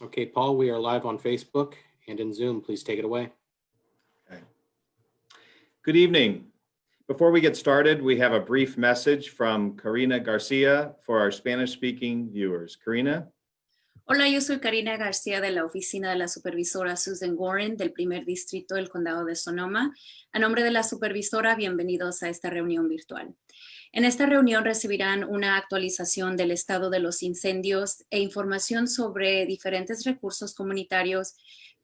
Okay, Paul, we are live on Facebook and in Zoom. Please take it away. Okay. Good evening. Before we get started, we have a brief message from Karina Garcia for our Spanish-speaking viewers. Karina? Hola, yo soy Karina García de la oficina de la supervisora Susan Warren del primer distrito del condado de Sonoma. A nombre de la supervisora, bienvenidos a esta reunión virtual. En esta reunión recibirán una actualización del estado de los incendios e información sobre diferentes recursos comunitarios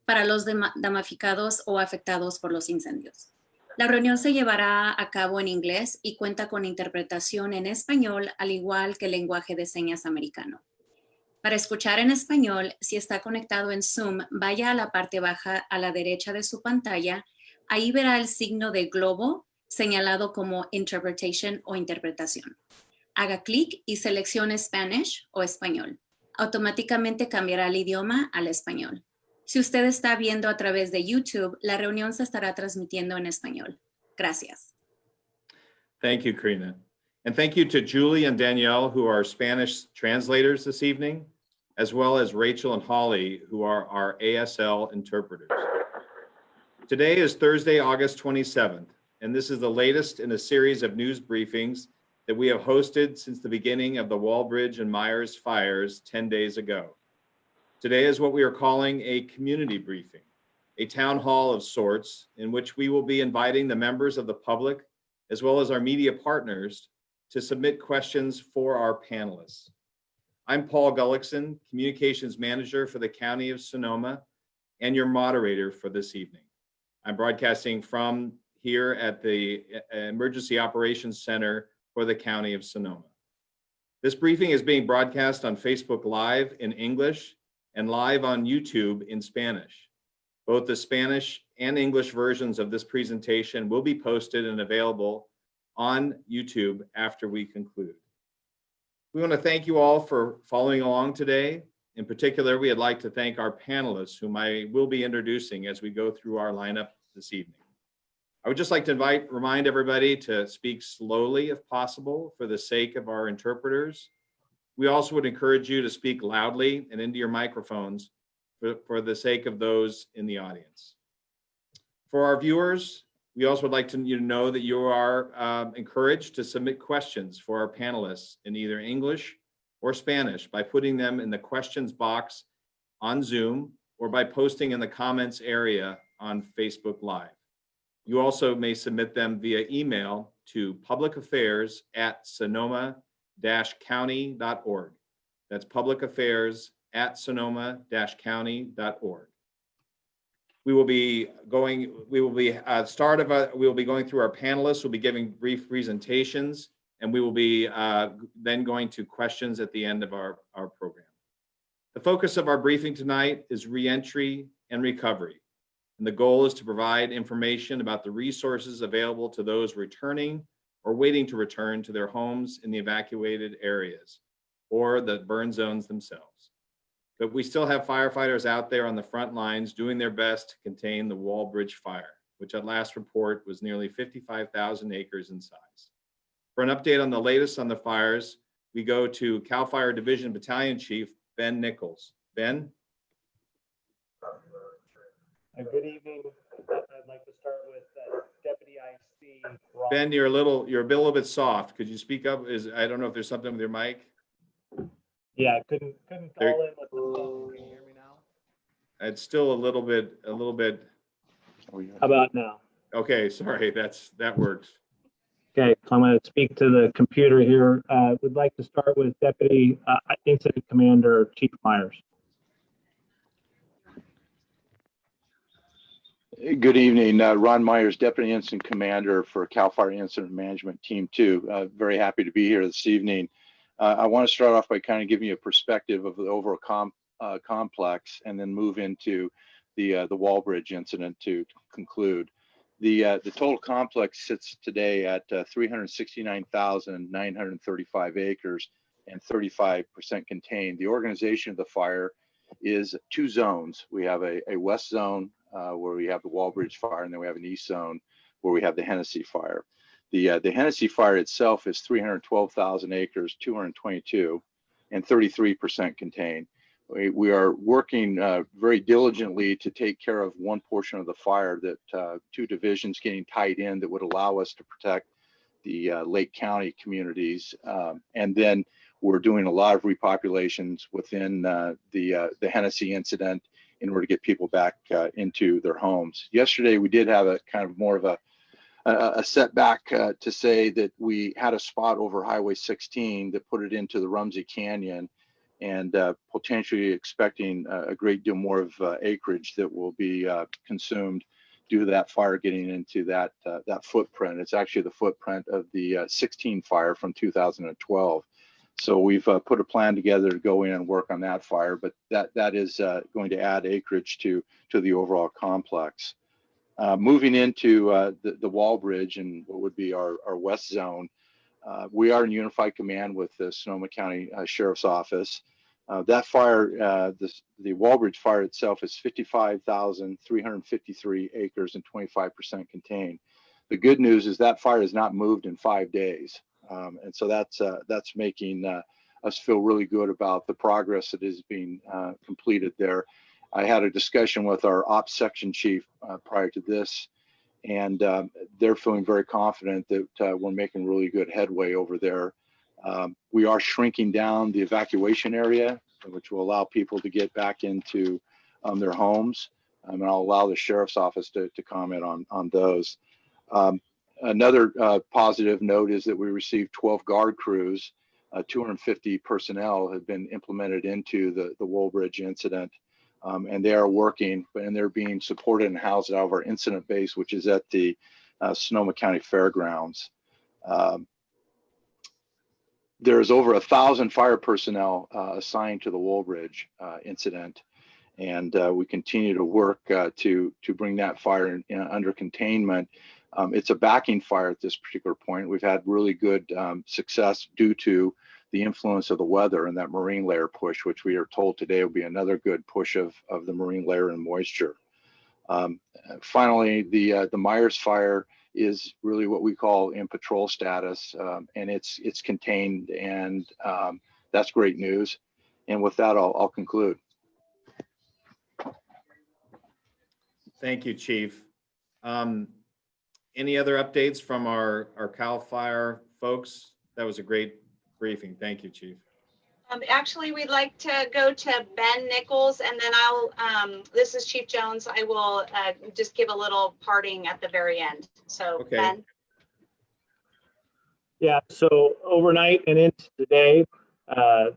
para los damnificados o afectados por los incendios. La reunión se llevará a cabo en inglés y cuenta con interpretación en español, al igual que el lenguaje de señas americano. Para escuchar en español, si está conectado en Zoom, vaya a la parte baja a la derecha de su pantalla. Ahí verá el signo de globo señalado como Interpretation o Interpretación. Haga clic y seleccione Spanish o Español. Automáticamente cambiará el idioma al español. Si usted está viendo a través de YouTube, la reunión se estará transmitiendo en español. Gracias. Thank you, Karina. And thank you to Julie and Danielle, who are Spanish translators this evening, as well as Rachel and Holly, who are our ASL interpreters. Today is Thursday, August 27th, and this is the latest in a series of news briefings that we have hosted since the beginning of the Walbridge and Meyers fires 10 days ago. Today is what we are calling a community briefing, a town hall of sorts in which we will be inviting the members of the public as well as our media partners to submit questions for our panelists. I'm Paul Gullickson, Communications Manager for the County of Sonoma and your moderator for this evening. I'm broadcasting from here at the Emergency Operations Center for the County of Sonoma. This briefing is being broadcast on Facebook Live in English and live on YouTube in Spanish. Both the Spanish and English versions of this presentation will be posted and available on YouTube after we conclude. We want to thank you all for following along today. In particular, we'd like to thank our panelists, whom I will be introducing as we go through our lineup this evening. I would just like to remind everybody to speak slowly if possible for the sake of our interpreters. We also would encourage you to speak loudly and into your microphones for the sake of those in the audience. For our viewers, we also would like you to know that you are encouraged to submit questions for our panelists in either English or Spanish by putting them in the questions box on Zoom or by posting in the comments area on Facebook Live. You also may submit them via email to publicaffairs@sonoma-county.org. That's publicaffairs@sonoma-county.org. We will be going through our panelists. We'll be giving brief presentations, and we will be then going to questions at the end of our program. The focus of our briefing tonight is reentry and recovery. And the goal is to provide information about the resources available to those returning or waiting to return to their homes in the evacuated areas or the burn zones themselves. But we still have firefighters out there on the front lines doing their best to contain the Walbridge fire, which at last report was nearly 55,000 acres in size. For an update on the latest on the fires, we go to CAL FIRE Division Battalion Chief Ben Nichols. Ben? Good evening. I'd like to start with Deputy IC. Ben, you're a little bit soft. Could you speak up? I don't know if there's something with your mic. Yeah, I couldn't call in with the phone. Can you hear me now? It's still a little bit. How about now? Okay, sorry, that works. Okay, so I'm going to speak to the computer here. Would like to start with Deputy Incident Commander Chief Meyers. Good evening, Ron Meyers, Deputy Incident Commander for CAL FIRE Incident Management Team 2. Very happy to be here this evening. I want to start off by kind of giving you a perspective of the overall complex and then move into the Walbridge incident to conclude. The total complex sits today at 369,935 acres and 35% contained. The organization of the fire is two zones. We have a west zone where we have the Walbridge fire, and then we have an east zone where we have the Hennessy fire. The Hennessy fire itself is 312,000 acres, 222, and 33% contained. We are working very diligently to take care of one portion of the fire, that 2 divisions getting tied in that would allow us to protect the Lake County communities. And then we're doing a lot of repopulations within the Hennessy incident in order to get people back into their homes. Yesterday, we did have a kind of more of a setback to say that we had a spot over Highway 16 that put it into the Rumsey Canyon, and potentially expecting a great deal more of acreage that will be consumed due to that fire getting into that footprint. It's actually the footprint of the 16 fire from 2012. So we've put a plan together to go in and work on that fire, but that is going to add acreage to the overall complex. Moving into the Walbridge and what would be our west zone, we are in unified command with the Sonoma County Sheriff's Office. That fire, the Walbridge fire itself, is 55,353 acres and 25% contained. The good news is that fire is not moved in 5 days. And so that's making us feel really good about the progress that is being completed there. I had a discussion with our ops section chief prior to this, and they're feeling very confident that we're making really good headway over there. We are shrinking down the evacuation area, which will allow people to get back into their homes. And I'll allow the sheriff's office to comment on those. Another positive note is that we received 12 guard crews. 250 personnel have been implemented into the Walbridge incident. And they are working, and they're being supported and housed out of our incident base, which is at the Sonoma County Fairgrounds. There's over 1,000 fire personnel assigned to the Walbridge incident, and we continue to work to bring that fire under containment. It's a backing fire at this particular point. We've had really good success due to the influence of the weather and that marine layer push, which we are told today will be another good push of the marine layer and moisture. Finally, the Meyers fire is really what we call in patrol status, and it's contained, and that's great news. And with that, I'll conclude. Thank you, Chief. Any other updates from our CAL FIRE folks? That was a great briefing. Thank you, Chief. Actually, we'd like to go to Ben Nichols, and then this is Chief Jones. I will just give a little parting at the very end. So, okay. Ben. Yeah, so overnight and into today,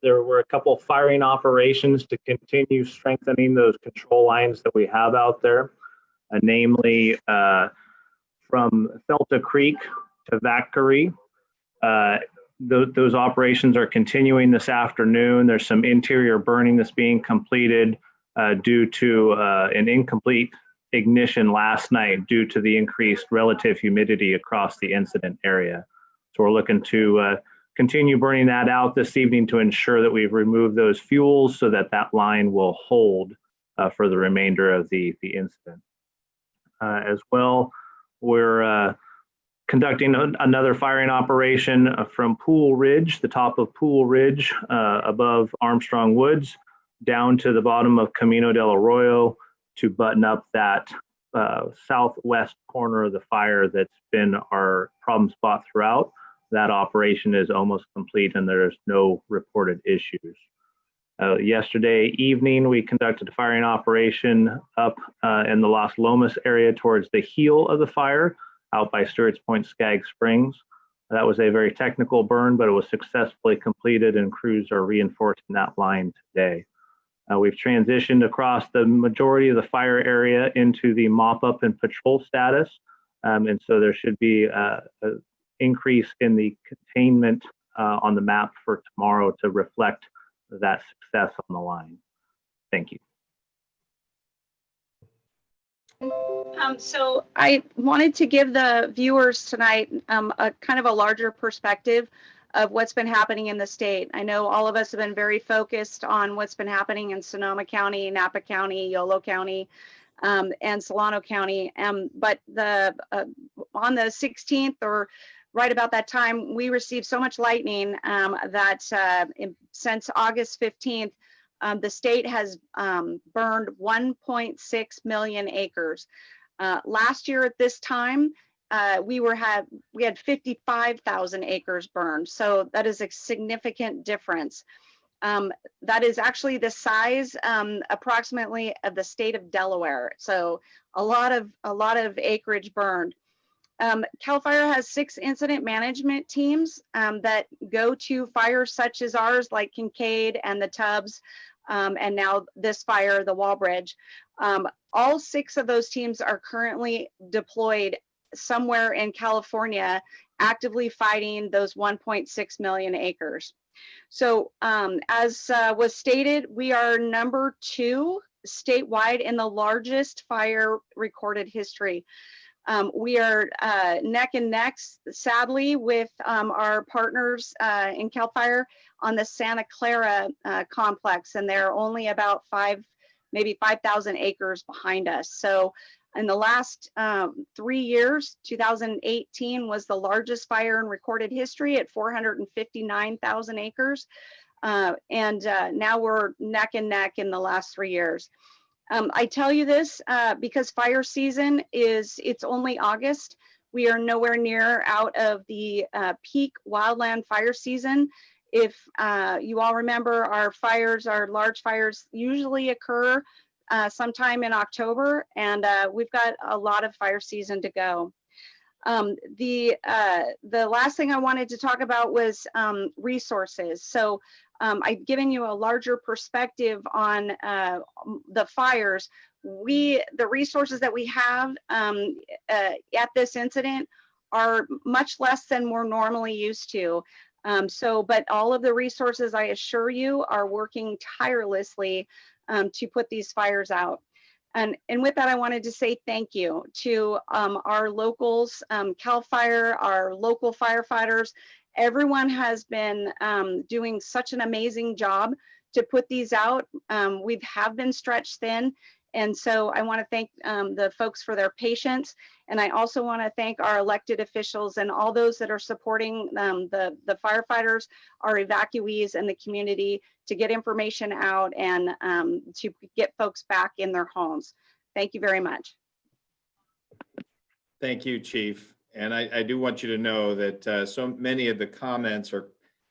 there were a couple firing operations to continue strengthening those control lines that we have out there, namely from Felta Creek to Vaccarie. Those operations are continuing this afternoon. There's some interior burning that's being completed due to an incomplete ignition last night due to the increased relative humidity across the incident area. So we're looking to continue burning that out this evening to ensure that we've removed those fuels so that that line will hold for the remainder of the incident. As well, we're conducting another firing operation from Pool Ridge, the top of Pool Ridge above Armstrong Woods, down to the bottom of Camino del Arroyo to button up that southwest corner of the fire that's been our problem spot throughout. That operation is almost complete and there's no reported issues. Yesterday evening, we conducted a firing operation up in the Las Lomas area towards the heel of the fire, out by Stewart's Point Skag Springs. That was a very technical burn, but it was successfully completed and crews are reinforcing that line today. We've transitioned across the majority of the fire area into the mop-up and patrol status. And so there should be an increase in the containment on the map for tomorrow to reflect that success on the line. Thank you. So I wanted to give the viewers tonight a kind of a larger perspective of what's been happening in the state. I know all of us have been very focused on what's been happening in Sonoma County, Napa County, Yolo County, and Solano County. But on the 16th, or right about that time, we received so much lightning that since August 15th, The state has burned 1.6 million acres. Last year at this time, we had 55,000 acres burned. So that is a significant difference. That is actually the size approximately of the state of Delaware. So a lot of acreage burned. CAL FIRE has 6 incident management teams that go to fires such as ours, like Kincaid and the Tubbs, and now this fire, the Walbridge. All 6 of those teams are currently deployed somewhere in California, actively fighting those 1.6 million acres. So as was stated, we are number 2 statewide in the largest fire recorded history. We are neck and neck, sadly, with our partners in CAL FIRE on the Santa Clara complex, and they're only about maybe 5,000 acres behind us. So in the last 3 years, 2018 was the largest fire in recorded history at 459,000 acres. And now we're neck and neck in the last 3 years. I tell you this because fire season it's only August. We are nowhere near out of the peak wildland fire season. If you all remember, our large fires usually occur sometime in October, and we've got a lot of fire season to go. The last thing I wanted to talk about was resources. So I've given you a larger perspective on the fires. The resources that we have at this incident are much less than we're normally used to. But all of the resources, I assure you, are working tirelessly to put these fires out. And with that, I wanted to say thank you to our locals, CAL FIRE, our local firefighters. Everyone has been doing such an amazing job to put these out. We have been stretched thin. And so I want to thank the folks for their patience. And I also want to thank our elected officials and all those that are supporting the firefighters, our evacuees, and the community to get information out and to get folks back in their homes. Thank you very much. Thank you, Chief. And I do want you to know that so many of the comments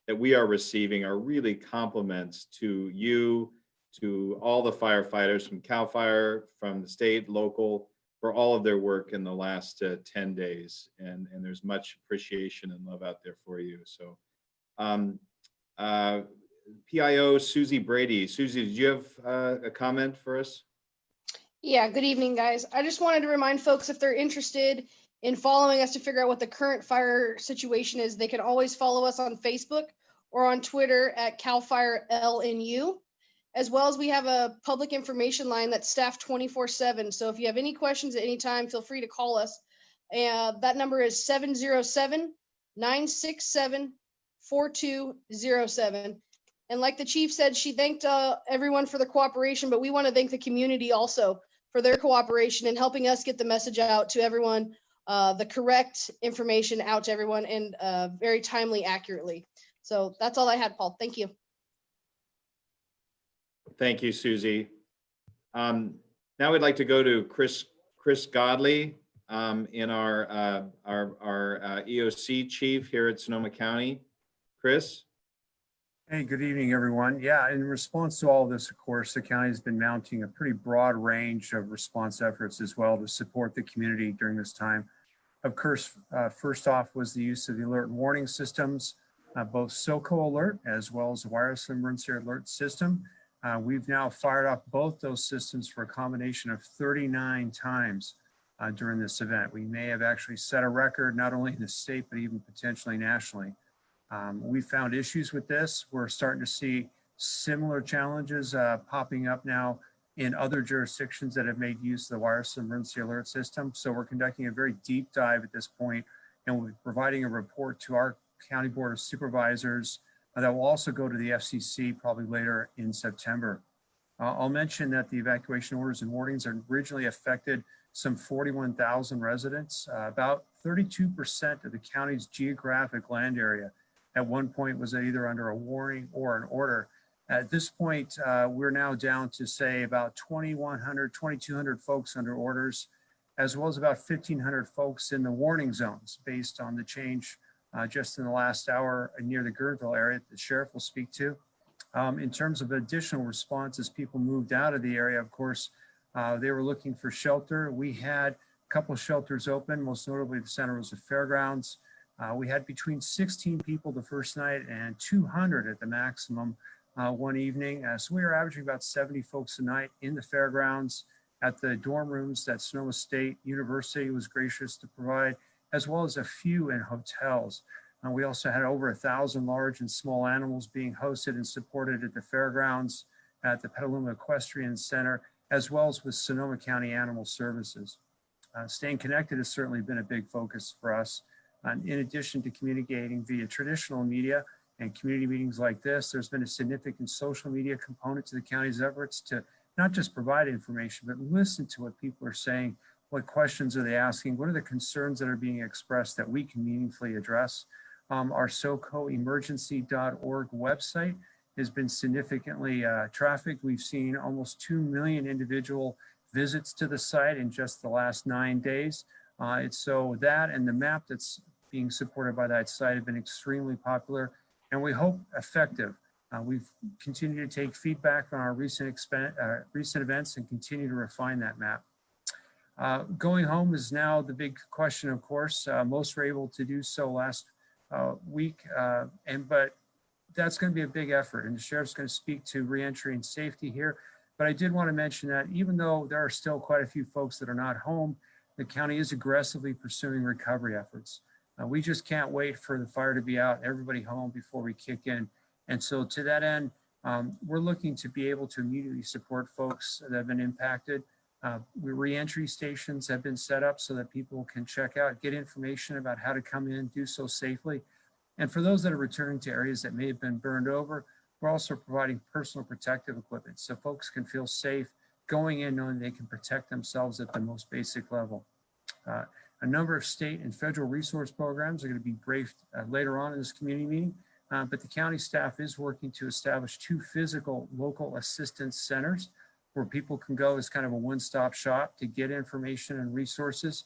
that we are receiving are really compliments to you, to all the firefighters from CAL FIRE, from the state, local, for all of their work in the last 10 days. And there's much appreciation and love out there for you. So PIO Susie Brady. Susie, did you have a comment for us? Yeah, good evening, guys. I just wanted to remind folks, if they're interested in following us to figure out what the current fire situation is, they can always follow us on Facebook or on Twitter at CAL FIRE LNU. As well as we have a public information line that's staffed 24/7. So if you have any questions at any time, feel free to call us. That number is 707-967-4207. And like the chief said, she thanked everyone for the cooperation, but we want to thank the community also for their cooperation in helping us get the message out to everyone, the correct information out to everyone, and very timely, accurately. So that's all I had, Paul. Thank you. Thank you, Susie. Now we'd like to go to Chris Godley in our EOC chief here at Sonoma County. Chris? Hey, good evening, everyone. Yeah, in response to all of this, of course, the county has been mounting a pretty broad range of response efforts as well to support the community during this time. Of course, first off was the use of the alert and warning systems, both SOCO alert as well as the wireless emergency alert system. We've now fired off both those systems for a combination of 39 times during this event. We may have actually set a record, not only in the state, but even potentially nationally. We found issues with this. We're starting to see similar challenges popping up now in other jurisdictions that have made use of the wireless emergency alert system. So we're conducting a very deep dive at this point, and we'll be providing a report to our County Board of Supervisors that will also go to the FCC probably later in September. I'll mention that the evacuation orders and warnings originally affected some 41,000 residents. About 32% of the county's geographic land area at one point was either under a warning or an order. At this point, we're now down to say about 2,100, 2,200 folks under orders, as well as about 1,500 folks in the warning zones based on the change just in the last hour near the Gernville area that the sheriff will speak to. In terms of additional responses, people moved out of the area. Of course, they were looking for shelter. We had a couple of shelters open, most notably the Santa Rosa Fairgrounds. We had between 16 people the first night and 200 at the maximum one evening. So we were averaging about 70 folks a night in the fairgrounds, at the dorm rooms that Sonoma State University was gracious to provide, as well as a few in hotels. We also had over 1,000 large and small animals being hosted and supported at the fairgrounds, at the Petaluma Equestrian Center, as well as with Sonoma County Animal Services. Staying connected has certainly been a big focus for us. In addition to communicating via traditional media and community meetings like this, there's been a significant social media component to the county's efforts to not just provide information, but listen to what people are saying. What questions are they asking? What are the concerns that are being expressed that we can meaningfully address? Our socoemergency.org website has been significantly trafficked. We've seen almost 2 million individual visits to the site in just the last 9 days. So that and the map that's being supported by that site have been extremely popular and we hope effective. We've continued to take feedback on our recent events and continue to refine that map. Going home is now the big question, of course. Most were able to do so last week, but that's going to be a big effort, and the sheriff's going to speak to reentry and safety here. But I did want to mention that even though there are still quite a few folks that are not home, the county is aggressively pursuing recovery efforts. We just can't wait for the fire to be out, everybody home before we kick in. And so to that end, we're looking to be able to immediately support folks that have been impacted. Reentry stations have been set up so that people can check out, get information about how to come in, do so safely. And for those that are returning to areas that may have been burned over, we're also providing personal protective equipment so folks can feel safe going in knowing they can protect themselves at the most basic level. A number of state and federal resource programs are going to be briefed later on in this community meeting, but the county staff is working to establish 2 physical local assistance centers where people can go as kind of a one-stop shop to get information and resources.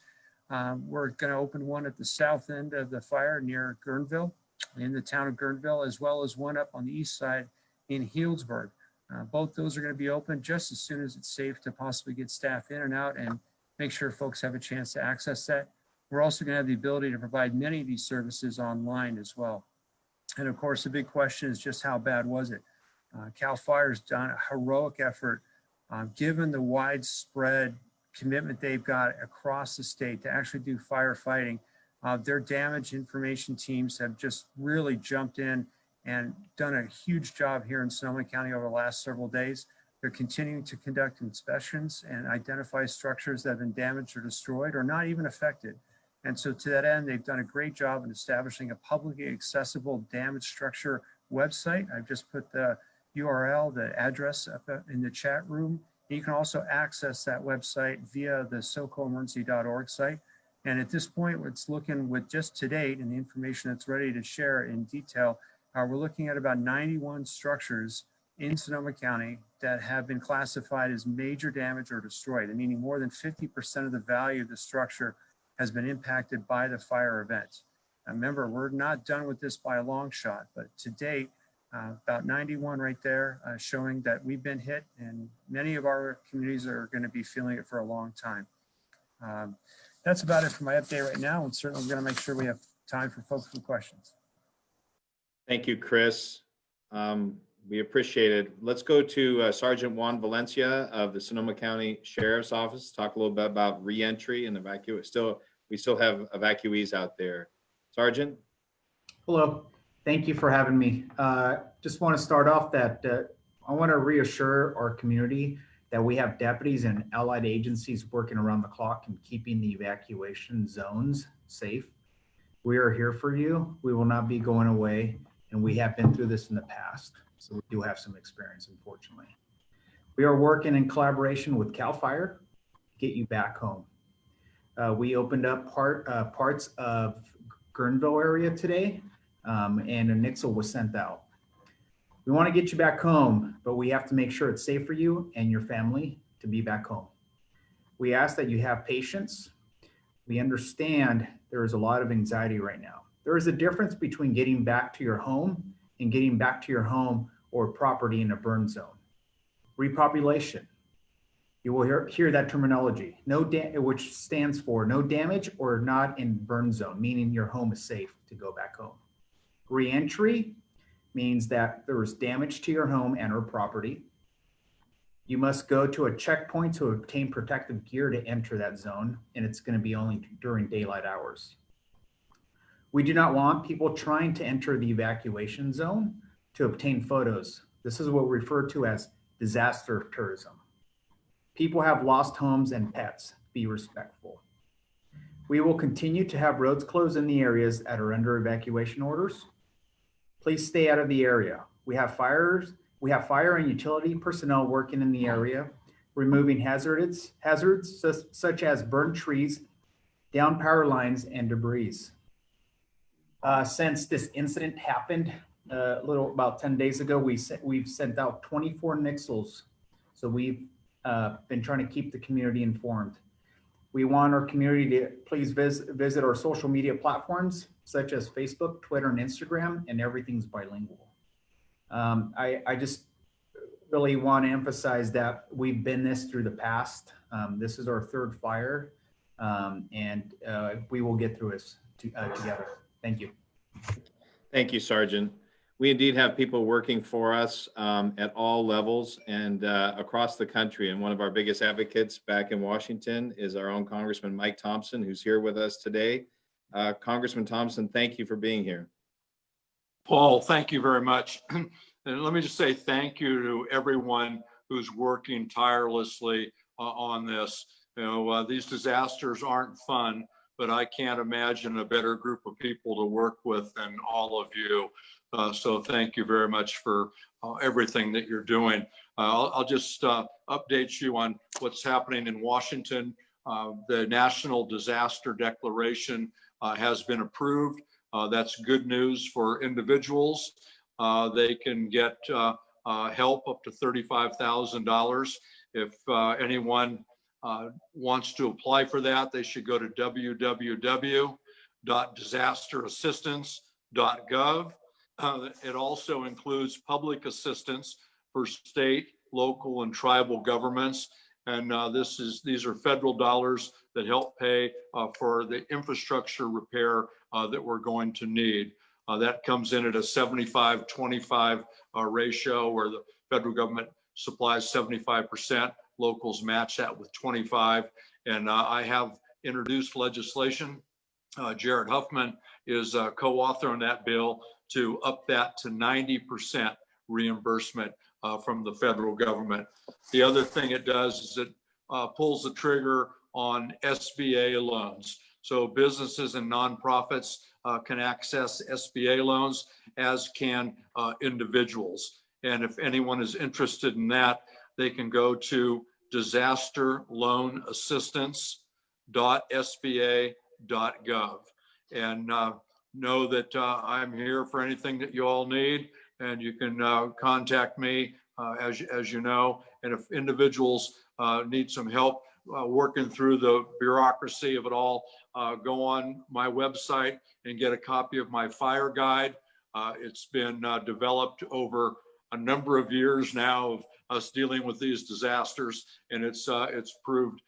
We're going to open one at the south end of the fire near Gernville, in the town of Gernville, as well as one up on the east side in Healdsburg. Both those are going to be open just as soon as it's safe to possibly get staff in and out and make sure folks have a chance to access that. We're also going to have the ability to provide many of these services online as well. And of course, the big question is just how bad was it? CAL FIRE's done a heroic effort, given the widespread commitment they've got across the state to actually do firefighting. Their damage information teams have just really jumped in and done a huge job here in Sonoma County over the last several days. They're continuing to conduct inspections and identify structures that have been damaged or destroyed or not even affected. And so to that end, they've done a great job in establishing a publicly accessible damaged structure website. I've just put the URL, the address up in the chat room. You can also access that website via the socoemergency.org site. And at this point, it's looking with just to date and the information that's ready to share in detail, we're looking at about 91 structures in Sonoma County that have been classified as major damage or destroyed, meaning more than 50% of the value of the structure has been impacted by the fire event. Now, remember, we're not done with this by a long shot, but to date, about 91 right there, showing that we've been hit, and many of our communities are going to be feeling it for a long time. That's about it for my update right now, and certainly we're going to make sure we have time for folks with questions. Thank you, Chris. We appreciate it. Let's go to Sergeant Juan Valencia of the Sonoma County Sheriff's Office. Talk a little bit about reentry and evacuation. We still have evacuees out there. Sergeant? Hello. Thank you for having me. Just want to start off that I want to reassure our community that we have deputies and allied agencies working around the clock and keeping the evacuation zones safe. We are here for you. We will not be going away, and we have been through this in the past. So we do have some experience, unfortunately. We are working in collaboration with CAL FIRE to get you back home. We opened up parts of Gernville area today, and a Nixle was sent out. We want to get you back home, but we have to make sure it's safe for you and your family to be back home. We ask that you have patience. We understand there is a lot of anxiety right now. There is a difference between getting back to your home and getting back to your home or property in a burn zone. Repopulation. You will hear that terminology, which stands for no damage or not in burn zone, meaning your home is safe to go back home. Reentry means that there is damage to your home and or property. You must go to a checkpoint to obtain protective gear to enter that zone, and it's going to be only during daylight hours. We do not want people trying to enter the evacuation zone to obtain photos. This is what we refer to as disaster tourism. People have lost homes and pets. Be respectful. We will continue to have roads closed in the areas that are under evacuation orders. Please stay out of the area. We have fire and utility personnel working in the area, removing hazards such as burned trees, down power lines, and debris. Since this incident happened about 10 days ago, we've sent out 24 nixles. So we've been trying to keep the community informed. We want our community to please visit our social media platforms, such as Facebook, Twitter, and Instagram, and everything's bilingual. I just really want to emphasize that we've been through the past. This is our third fire, and we will get through this together. Thank you. Thank you, Sergeant. We indeed have people working for us at all levels and across the country. And one of our biggest advocates back in Washington is our own Congressman Mike Thompson, who's here with us today. Congressman Thompson, thank you for being here. Paul, thank you very much. And let me just say thank you to everyone who's working tirelessly on this. You know, these disasters aren't fun, but I can't imagine a better group of people to work with than all of you. So thank you very much for everything that you're doing. I'll just update you on what's happening in Washington. The National Disaster Declaration has been approved. That's good news for individuals. They can get help up to $35,000. If anyone wants to apply for that, they should go to www.disasterassistance.gov. It also includes public assistance for state, local, and tribal governments. And these are federal dollars that help pay for the infrastructure repair that we're going to need. That comes in at a 75-25 ratio, where the federal government supplies 75%, locals match that with 25. And I have introduced legislation. Jared Huffman is a co-author on that bill to up that to 90% reimbursement from the federal government. The other thing it does is it pulls the trigger on SBA loans. So businesses and nonprofits can access SBA loans, as can individuals. And if anyone is interested in that, they can go to disasterloanassistance.sba.gov and know that I'm here for anything that you all need, and you can contact me as you know. And if individuals need some help working through the bureaucracy of it all, go on my website and get a copy of my fire guide. It's been developed over a number of years now of us dealing with these disasters, and it's proved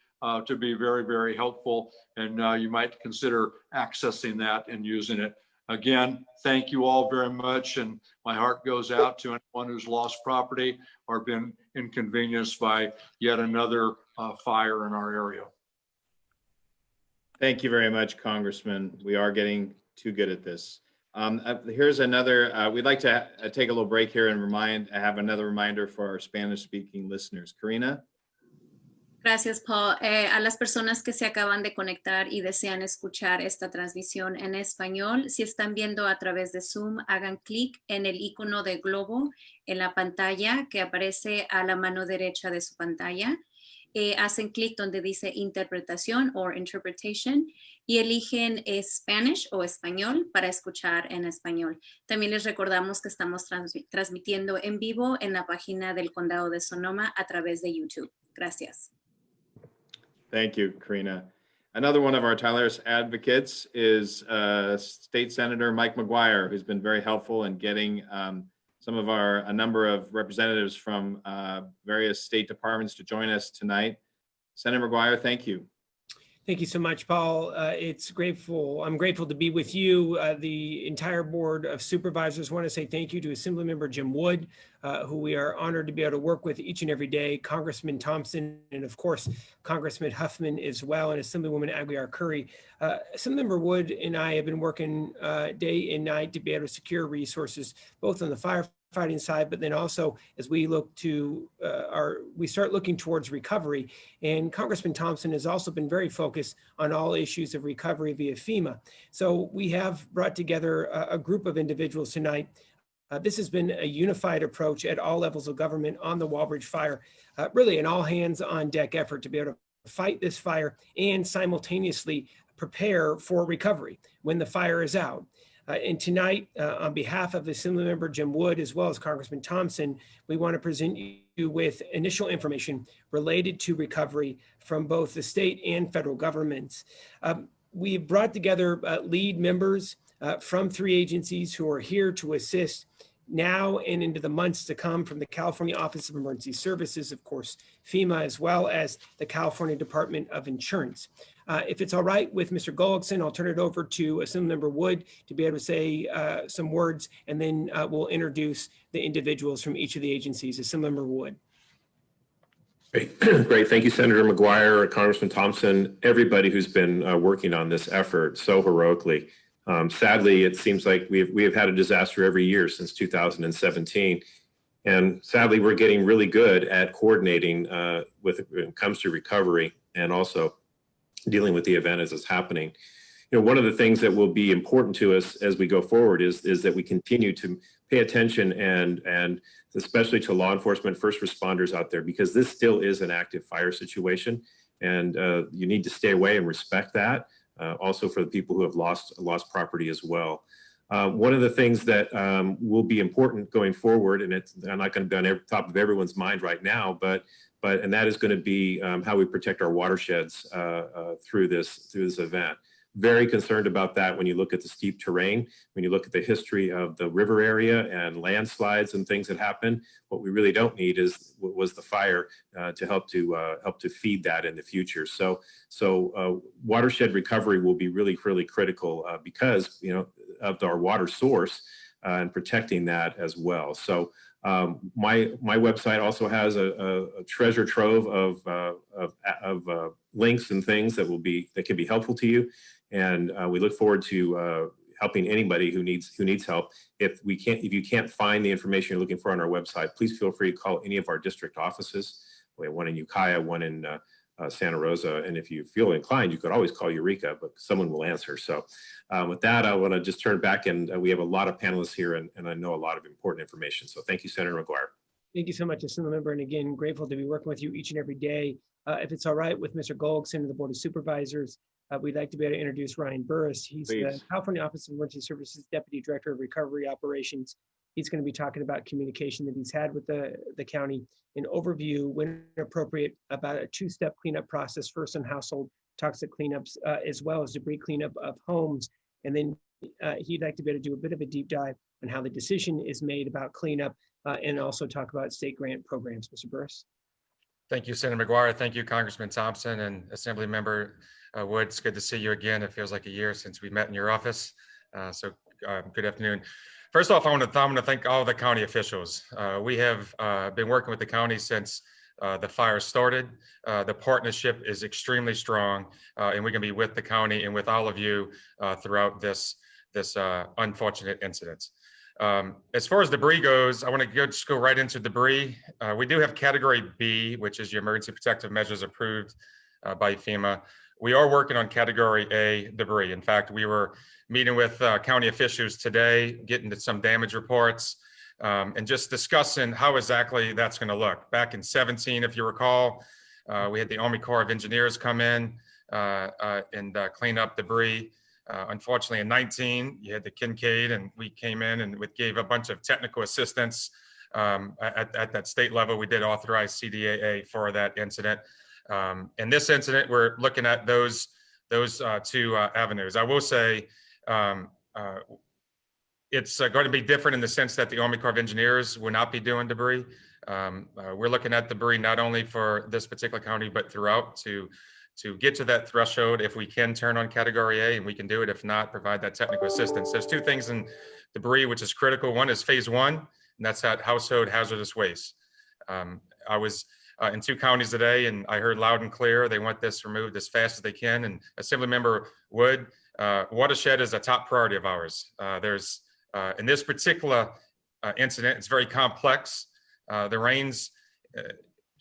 to be very, very helpful, and you might consider accessing that and using it. Again, thank you all very much, and my heart goes out to anyone who's lost property or been inconvenienced by yet another fire in our area. Thank you very much, Congressman. We are getting too good at this. Here's another, we'd like to take a little break here and have another reminder for our Spanish-speaking listeners. Karina? Gracias, Paul. A las personas que se acaban de conectar y desean escuchar esta transmisión en español, si están viendo a través de Zoom, hagan clic en el icono de globo en la pantalla que aparece a la mano derecha de su pantalla. hacen clic donde dice interpretación o interpretation y eligen Spanish o español para escuchar en español. También les recordamos que estamos transmitiendo en vivo en la página del Condado de Sonoma a través de YouTube. Gracias. Thank you, Karina. Another one of our tireless advocates is State Senator Mike Mcguire, who's been very helpful in getting a number of representatives from various state departments to join us tonight. Senator Mcguire, thank you. Thank you so much, Paul. I'm grateful to be with you. The entire Board of Supervisors want to say thank you to Assemblymember Jim Wood, who we are honored to be able to work with each and every day, Congressman Thompson, and of course, Congressman Huffman as well, and Assemblywoman Aguiar-Curry. Assemblymember Wood and I have been working day and night to be able to secure resources, both on the firefighting side, but then also as we look to we start looking towards recovery. And Congressman Thompson has also been very focused on all issues of recovery via FEMA. So we have brought together a group of individuals tonight. This has been a unified approach at all levels of government on the Walbridge fire, really an all hands on deck effort to be able to fight this fire and simultaneously prepare for recovery when the fire is out. And tonight, on behalf of Assemblymember Jim Wood, as well as Congressman Thompson, we want to present you with initial information related to recovery from both the state and federal governments. We've brought together lead members from 3 agencies who are here to assist now and into the months to come from the California Office of Emergency Services, of course, FEMA, as well as the California Department of Insurance. If it's all right with Mr. Gullickson, I'll turn it over to Assemblymember Wood to be able to say some words, and then we'll introduce the individuals from each of the agencies. Assemblymember Wood. Great. Great. Thank you, Senator Mcguire, Congressman Thompson, everybody who's been working on this effort so heroically. Sadly, it seems like we have had a disaster every year since 2017. And sadly, we're getting really good at coordinating when it comes to recovery and also dealing with the event as it's happening. You know, one of the things that will be important to us as we go forward is that we continue to pay attention and especially to law enforcement, first responders out there, because this still is an active fire situation, and you need to stay away and respect that. Also for the people who have lost property as well. One of the things that will be important going forward, and I'm not going to be on top of everyone's mind right now, but that is going to be how we protect our watersheds through this event. Very concerned about that when you look at the steep terrain, when you look at the history of the river area and landslides and things that happen. What we really don't need was the fire to help to feed that in the future. So watershed recovery will be really, really critical because, you know, of our water source and protecting that as well. So my website also has a treasure trove of links and things that can be helpful to you. And we look forward to helping anybody who needs help. If you can't find the information you're looking for on our website, please feel free to call any of our district offices. We have one in Ukiah, one in Santa Rosa, and if you feel inclined, you could always call Eureka, but someone will answer. So with that, I want to just turn back, and we have a lot of panelists here, and I know a lot of important information. So thank you, Senator Mcguire. Thank you so much, Assemblymember, and again, grateful to be working with you each and every day. If it's all right with Mr. Gullickson and the Board of Supervisors, we'd like to be able to introduce Ryan Burris. He's the California Office of Emergency Services Deputy Director of Recovery Operations. He's going to be talking about communication that he's had with the county, an overview, when appropriate, about a 2-step cleanup process, first on household toxic cleanups, as well as debris cleanup of homes. And then he'd like to be able to do a bit of a deep dive on how the decision is made about cleanup and also talk about state grant programs. Mr. Burris. Thank you, Senator Mcguire. Thank you, Congressman Thompson and Assemblymember Wood. It's good to see you again. It feels like a year since we met in your office. Good afternoon. First off, I want to thank all the county officials. We have been working with the county since the fire started. The partnership is extremely strong, and we're going to be with the county and with all of you throughout this unfortunate incident. As far as debris goes, I want to just go right into debris. We do have Category B, which is your emergency protective measures approved by FEMA. We are working on Category A debris. In fact, we were meeting with county officials today, getting to some damage reports, and just discussing how exactly that's going to look. Back in 17, if you recall, We had the Army Corps of Engineers come in and clean up debris. Unfortunately, in 19, you had the Kincaid, and we came in and we gave a bunch of technical assistance at that state level. We did authorize CDAA for that incident. In this incident, we're looking at those two avenues. I will say it's going to be different in the sense that the Army Corps of Engineers will not be doing debris. We're looking at debris not only for this particular county, but throughout to get to that threshold. If we can turn on category A, and we can do it. If not, provide that technical assistance. There's two things in debris which is critical. One is phase one, and that's that household hazardous waste. I was in 2 counties today, and I heard loud and clear they want this removed as fast as they can. And Assemblymember Wood, watershed is a top priority of ours. There's in this particular incident, it's very complex. The rains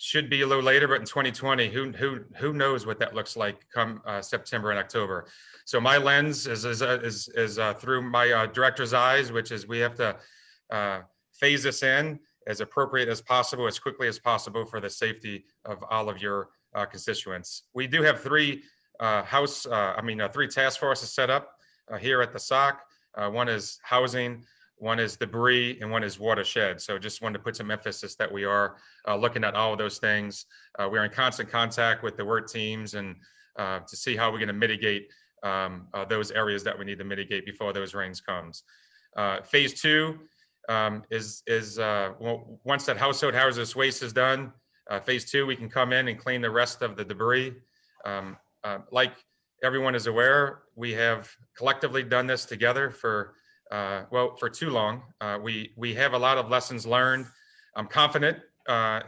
should be a little later, but in 2020, who knows what that looks like come September and October. So my lens is through my director's eyes, which is we have to phase this in as appropriate as possible, as quickly as possible for the safety of all of your constituents. We do have 3 3 task forces set up here at the SOC. One is housing, one is debris, and one is watershed. So just wanted to put some emphasis that we are looking at all of those things. We're in constant contact with the work teams and to see how we're going to mitigate those areas that we need to mitigate before those rains comes. Phase 2 is once that household hazardous waste is done, phase 2, we can come in and clean the rest of the debris. Like everyone is aware, we have collectively done this together for too long. We have a lot of lessons learned. I'm confident,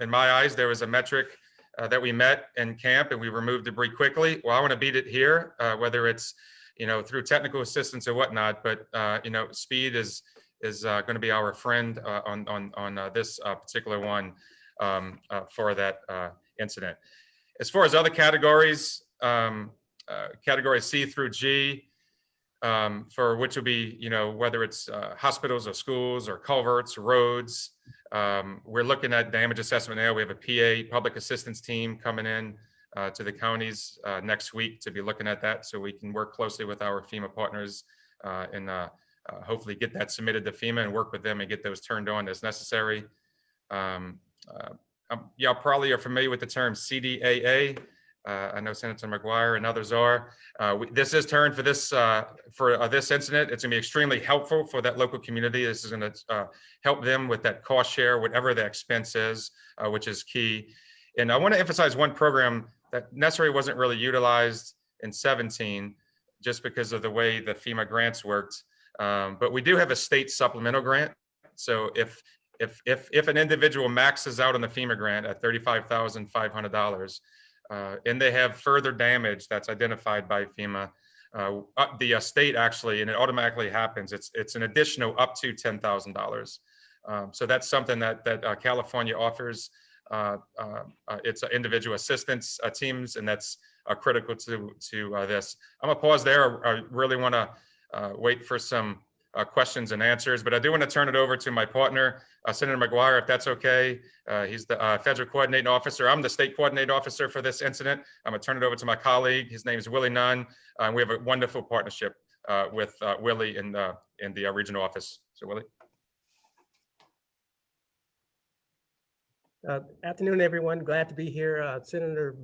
in my eyes, there was a metric that we met in camp and we removed debris quickly. Well, I want to beat it here, whether it's, through technical assistance or whatnot, but, speed is going to be our friend on this particular one for that incident. As far as other categories, category C through G, for which will be, whether it's hospitals or schools or culverts, roads. We're looking at damage assessment now. We have a PA, public assistance team coming in to the counties next week to be looking at that, so we can work closely with our FEMA partners and hopefully get that submitted to FEMA and work with them and get those turned on as necessary. Y'all probably are familiar with the term CDAA. I know Senator Mcguire and others are. This is turned for this incident. It's going to be extremely helpful for that local community. This is going to help them with that cost share, whatever the expense is, which is key. And I want to emphasize one program that necessarily wasn't really utilized in 17, just because of the way the FEMA grants worked. But we do have a state supplemental grant. So if an individual maxes out on the FEMA grant at $35,500, and they have further damage that's identified by FEMA, the state actually, and it automatically happens, it's an additional up to $10,000. So that's something that California offers. It's individual assistance teams, and that's critical to this. I'm gonna pause there. I really wanna wait for some questions and answers, but I do want to turn it over to my partner, Senator Mcguire, if that's okay. He's the federal coordinating officer. I'm the state coordinating officer for this incident. I'm going to turn it over to my colleague. His name is Willie Nunn. We have a wonderful partnership with Willie in the regional office. So Willie. Afternoon, everyone. Glad to be here. Senator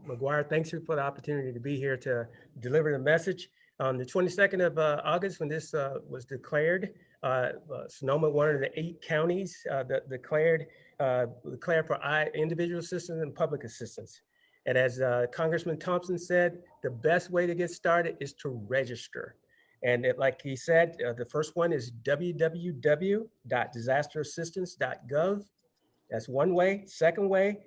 Mcguire, thanks for the opportunity to be here to deliver the message. On the 22nd of August, when this was declared, Sonoma, one of the 8 counties that declared for individual assistance and public assistance. And as Congressman Thompson said, the best way to get started is to register. And like he said, the first one is www.disasterassistance.gov. That's one way. Second way,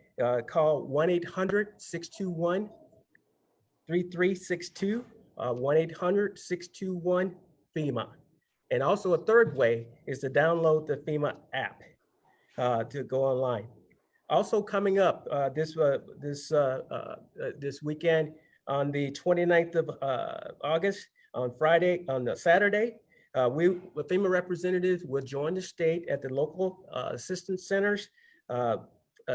call 1-800-621-3362. 1-800-621-FEMA. And also a third way is to download the FEMA app to go online. Also coming up this weekend on the 29th of August, on Saturday, FEMA representatives will join the state at the local assistance centers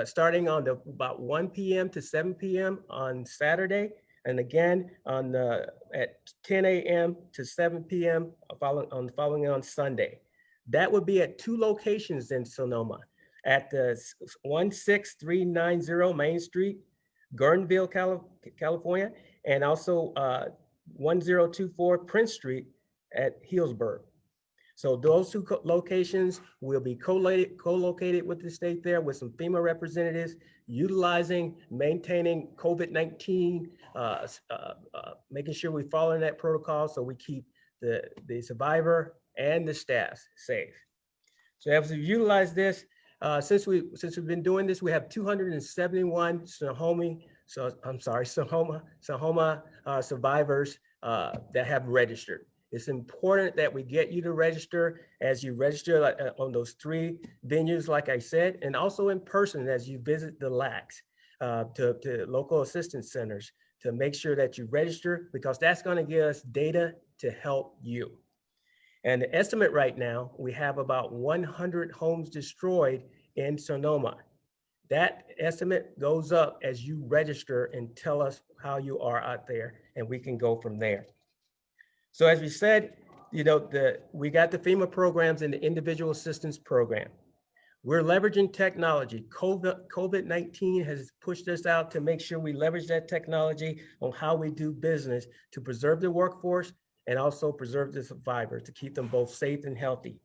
starting on about 1 p.m. to 7 p.m. on Saturday, and again on at 10 a.m. to 7 p.m. following on Sunday. That would be at 2 locations in Sonoma, at the 16390 Main Street, Gernville, California, and also 1024 Prince Street at Healdsburg. So those 2 locations will be co-located with the state there with some FEMA representatives, utilizing, maintaining COVID-19, making sure we follow that protocol so we keep the survivor and the staff safe. So as we utilize this, since we've been doing this, we have 271 Sonoma survivors that have registered. It's important that we get you to register as you register on those 3 venues, like I said, and also in person as you visit the LACs, to local assistance centers, to make sure that you register, because that's going to give us data to help you. And the estimate right now, we have about 100 homes destroyed in Sonoma. That estimate goes up as you register and tell us how you are out there, and we can go from there. So as we said, you know, we got the FEMA programs and the individual assistance program. We're leveraging technology. COVID-19 has pushed us out to make sure we leverage that technology on how we do business to preserve the workforce and also preserve the survivors, to keep them both safe and healthy.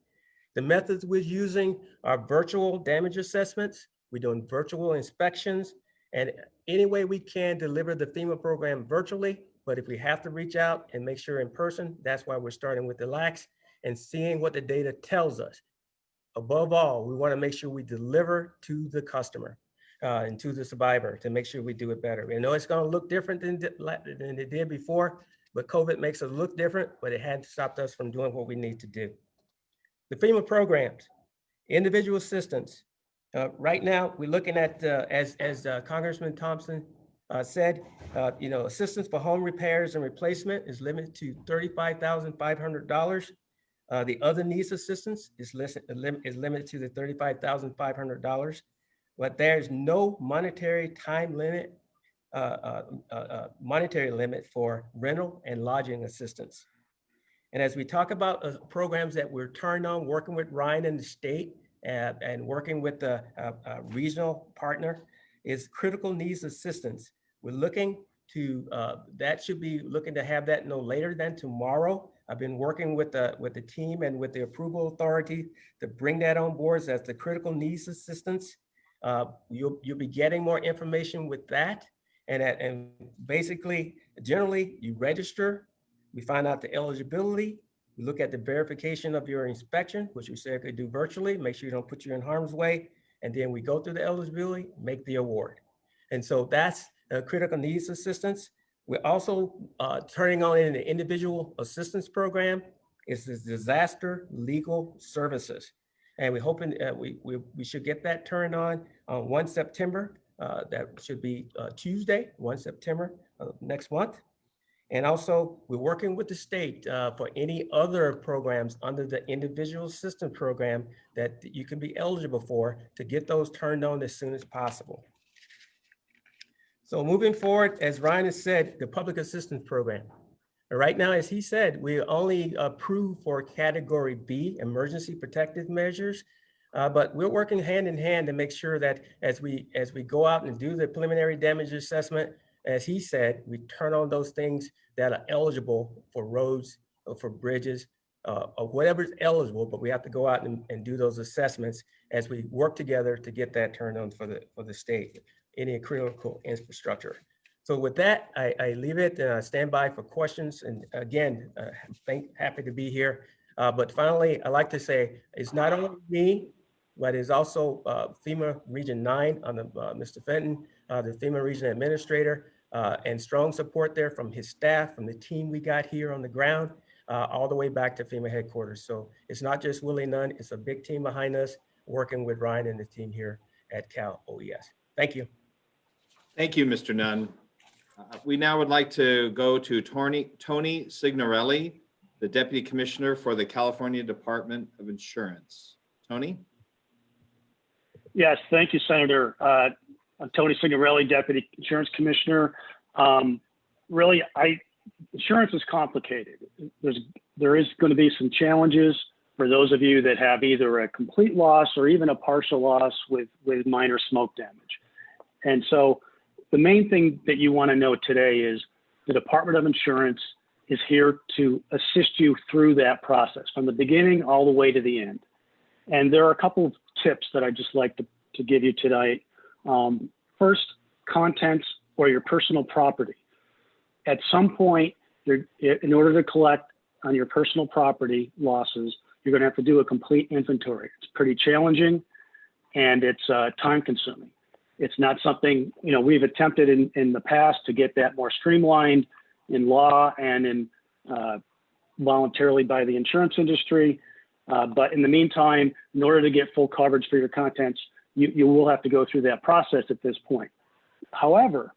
The methods we're using are virtual damage assessments. We're doing virtual inspections, and any way we can deliver the FEMA program virtually. But if we have to reach out and make sure in person, that's why we're starting with the LACs and seeing what the data tells us. Above all, we want to make sure we deliver to the customer and to the survivor to make sure we do it better. We know it's going to look different than it did before, but COVID makes it look different, but it hadn't stopped us from doing what we need to do. The FEMA programs, individual assistance. Right now, we're looking at, as Congressman Thompson said, you know, assistance for home repairs and replacement is limited to $35,500. The other needs assistance is limited to the $35,500, but there's no monetary time limit, monetary limit for rental and lodging assistance. And as we talk about programs that we're turned on, working with Ryan and the state and working with the regional partner, is critical needs assistance. We're looking to, that should be looking to have that no later than tomorrow. I've been working with the team and with the approval authority to bring that on board as the critical needs assistance. You'll be getting more information with that. And basically, generally, you register, we find out the eligibility, we look at the verification of your inspection, which we said could do virtually, make sure you don't put you in harm's way. And then we go through the eligibility, make the award. And so that's critical needs assistance. We're also turning on in the individual assistance program is the disaster legal services. And we're hoping we should get that turned on 1 September. That should be Tuesday, 1 September next month. And also we're working with the state for any other programs under the individual assistance program that you can be eligible for to get those turned on as soon as possible. So moving forward, as Ryan has said, the public assistance program. Right now, as he said, we only approved for category B, emergency protective measures, but we're working hand in hand to make sure that as we go out and do the preliminary damage assessment, as he said, we turn on those things that are eligible for roads or for bridges or whatever's eligible, but we have to go out and do those assessments as we work together to get that turned on for the state, any critical infrastructure. So with that, I leave it and I stand by for questions. And again, happy to be here. But finally, I'd like to say it's not only me, but it's also FEMA Region 9 under Mr. Fenton, the FEMA Region Administrator, and strong support there from his staff, from the team we got here on the ground, all the way back to FEMA headquarters. So it's not just Willie Nunn, it's a big team behind us working with Ryan and the team here at Cal OES. Thank you. Thank you, Mr. Nunn. We now would like to go to Tony Signorelli, the Deputy Commissioner for the California Department of Insurance. Tony? Yes, thank you, Senator. I'm Tony Signorelli, Deputy Insurance Commissioner. Really, insurance is complicated. There is going to be some challenges for those of you that have either a complete loss or even a partial loss with minor smoke damage. And so the main thing that you want to know today is the Department of Insurance is here to assist you through that process from the beginning all the way to the end. And there are a couple of tips that I'd just like to give you tonight. First, contents or your personal property. At some point, in order to collect on your personal property losses, you're going to have to do a complete inventory. It's pretty challenging and it's time consuming. It's not something, we've attempted in the past to get that more streamlined in law and in voluntarily by the insurance industry. But in the meantime, in order to get full coverage for your contents, you will have to go through that process at this point. However,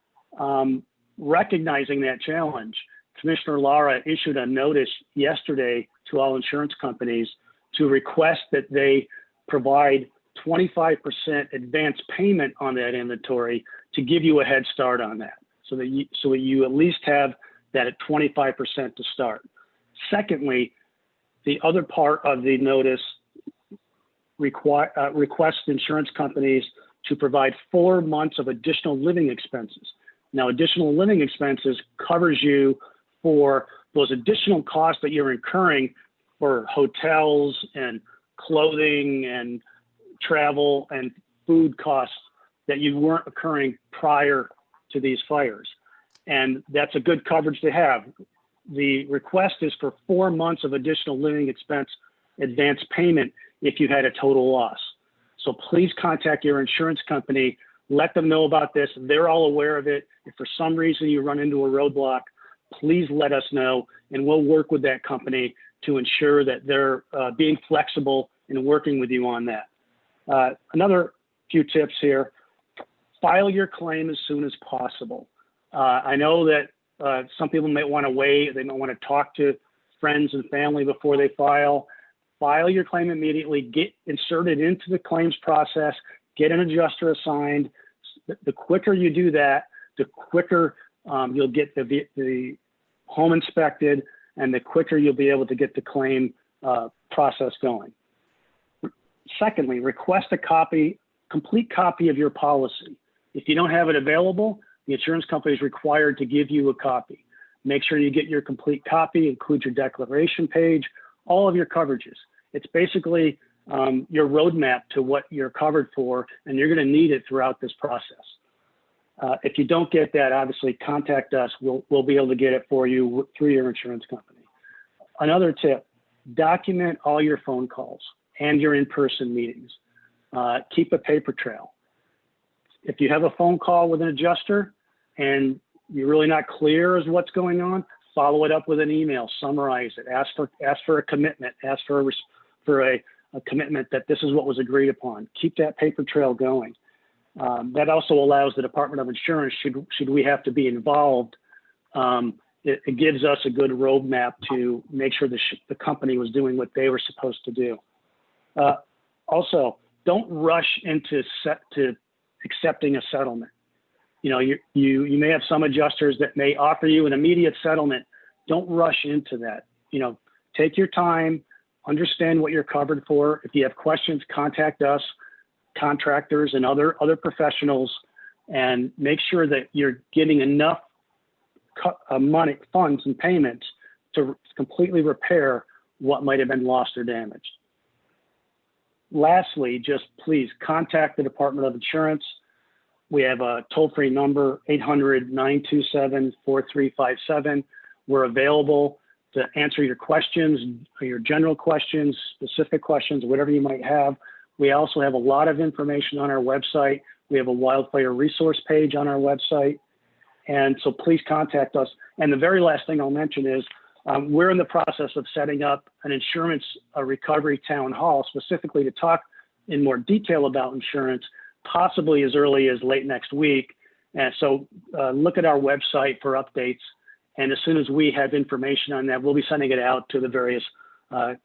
recognizing that challenge, Commissioner Lara issued a notice yesterday to all insurance companies to request that they provide 25% advance payment on that inventory to give you a head start on that, so that you at least have that at 25% to start. Secondly, the other part of the notice requests insurance companies to provide 4 months of additional living expenses. Now, additional living expenses covers you for those additional costs that you're incurring for hotels and clothing and travel and food costs that you weren't occurring prior to these fires. And that's a good coverage to have. The request is for 4 months of additional living expense advance payment if you had a total loss. So please contact your insurance company, let them know about this. They're all aware of it. If for some reason you run into a roadblock, please let us know and we'll work with that company to ensure that they're being flexible and working with you on that. Another few tips here: file your claim as soon as possible. I know that some people might want to wait, they might want to talk to friends and family before they file. File your claim immediately, get inserted into the claims process, get an adjuster assigned. The quicker you do that, the quicker you'll get the home inspected, and the quicker you'll be able to get the claim process going. Secondly, request a complete copy of your policy. If you don't have it available, the insurance company is required to give you a copy. Make sure you get your complete copy, include your declaration page, all of your coverages. It's basically your roadmap to what you're covered for, and you're going to need it throughout this process. If you don't get that, obviously contact us. We'll be able to get it for you through your insurance company. Another tip: document all your phone calls and your in-person meetings. Keep a paper trail. If you have a phone call with an adjuster and you're really not clear as what's going on, follow it up with an email, summarize it, ask for a commitment, ask for a commitment that this is what was agreed upon. Keep that paper trail going. That also allows the Department of Insurance, should we have to be involved, it gives us a good roadmap to make sure the company was doing what they were supposed to do. Also, don't rush into accepting a settlement. You may have some adjusters that may offer you an immediate settlement. Don't rush into that. Take your time, understand what you're covered for. If you have questions, contact us, contractors, and other professionals, and make sure that you're getting enough money, funds, and payments to completely repair what might have been lost or damaged. Lastly, just please contact the Department of Insurance. We have a toll-free number, 800-927-4357. We're available to answer your questions, your general questions, specific questions, whatever you might have. We also have a lot of information on our website. We have a wildfire resource page on our website. And so please contact us. And the very last thing I'll mention is we're in the process of setting up an insurance recovery town hall specifically to talk in more detail about insurance, possibly as early as late next week. And so look at our website for updates. And as soon as we have information on that, we'll be sending it out to the various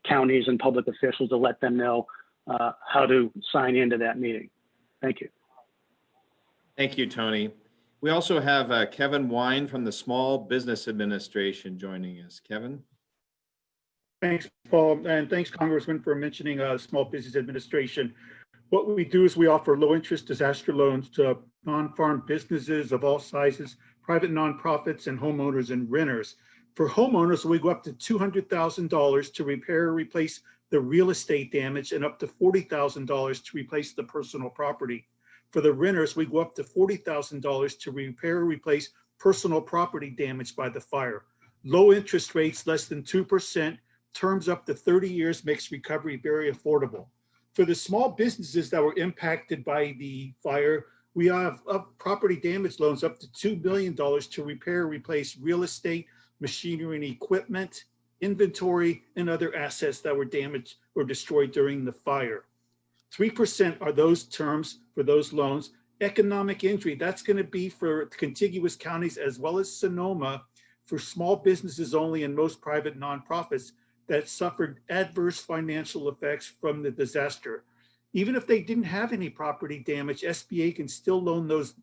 counties and public officials to let them know how to sign into that meeting. Thank you. Thank you, Tony. We also have Kevin Wine from the Small Business Administration joining us. Kevin? Thanks, Paul, and thanks, Congressman, for mentioning Small Business Administration. What we do is we offer low-interest disaster loans to non-farm businesses of all sizes, private nonprofits, and homeowners and renters. For homeowners, we go up to $200,000 to repair or replace the real estate damage and up to $40,000 to replace the personal property. For the renters, we go up to $40,000 to repair or replace personal property damaged by the fire. Low interest rates, less than 2%, terms up to 30 years, makes recovery very affordable. For the small businesses that were impacted by the fire, we have property damage loans up to $2 million to repair or replace real estate, machinery and equipment, inventory, and other assets that were damaged or destroyed during the fire. 3% are those terms for those loans. Economic injury, that's going to be for contiguous counties as well as Sonoma, for small businesses only and most private nonprofits that suffered adverse financial effects from the disaster. Even if they didn't have any property damage, SBA can still loan those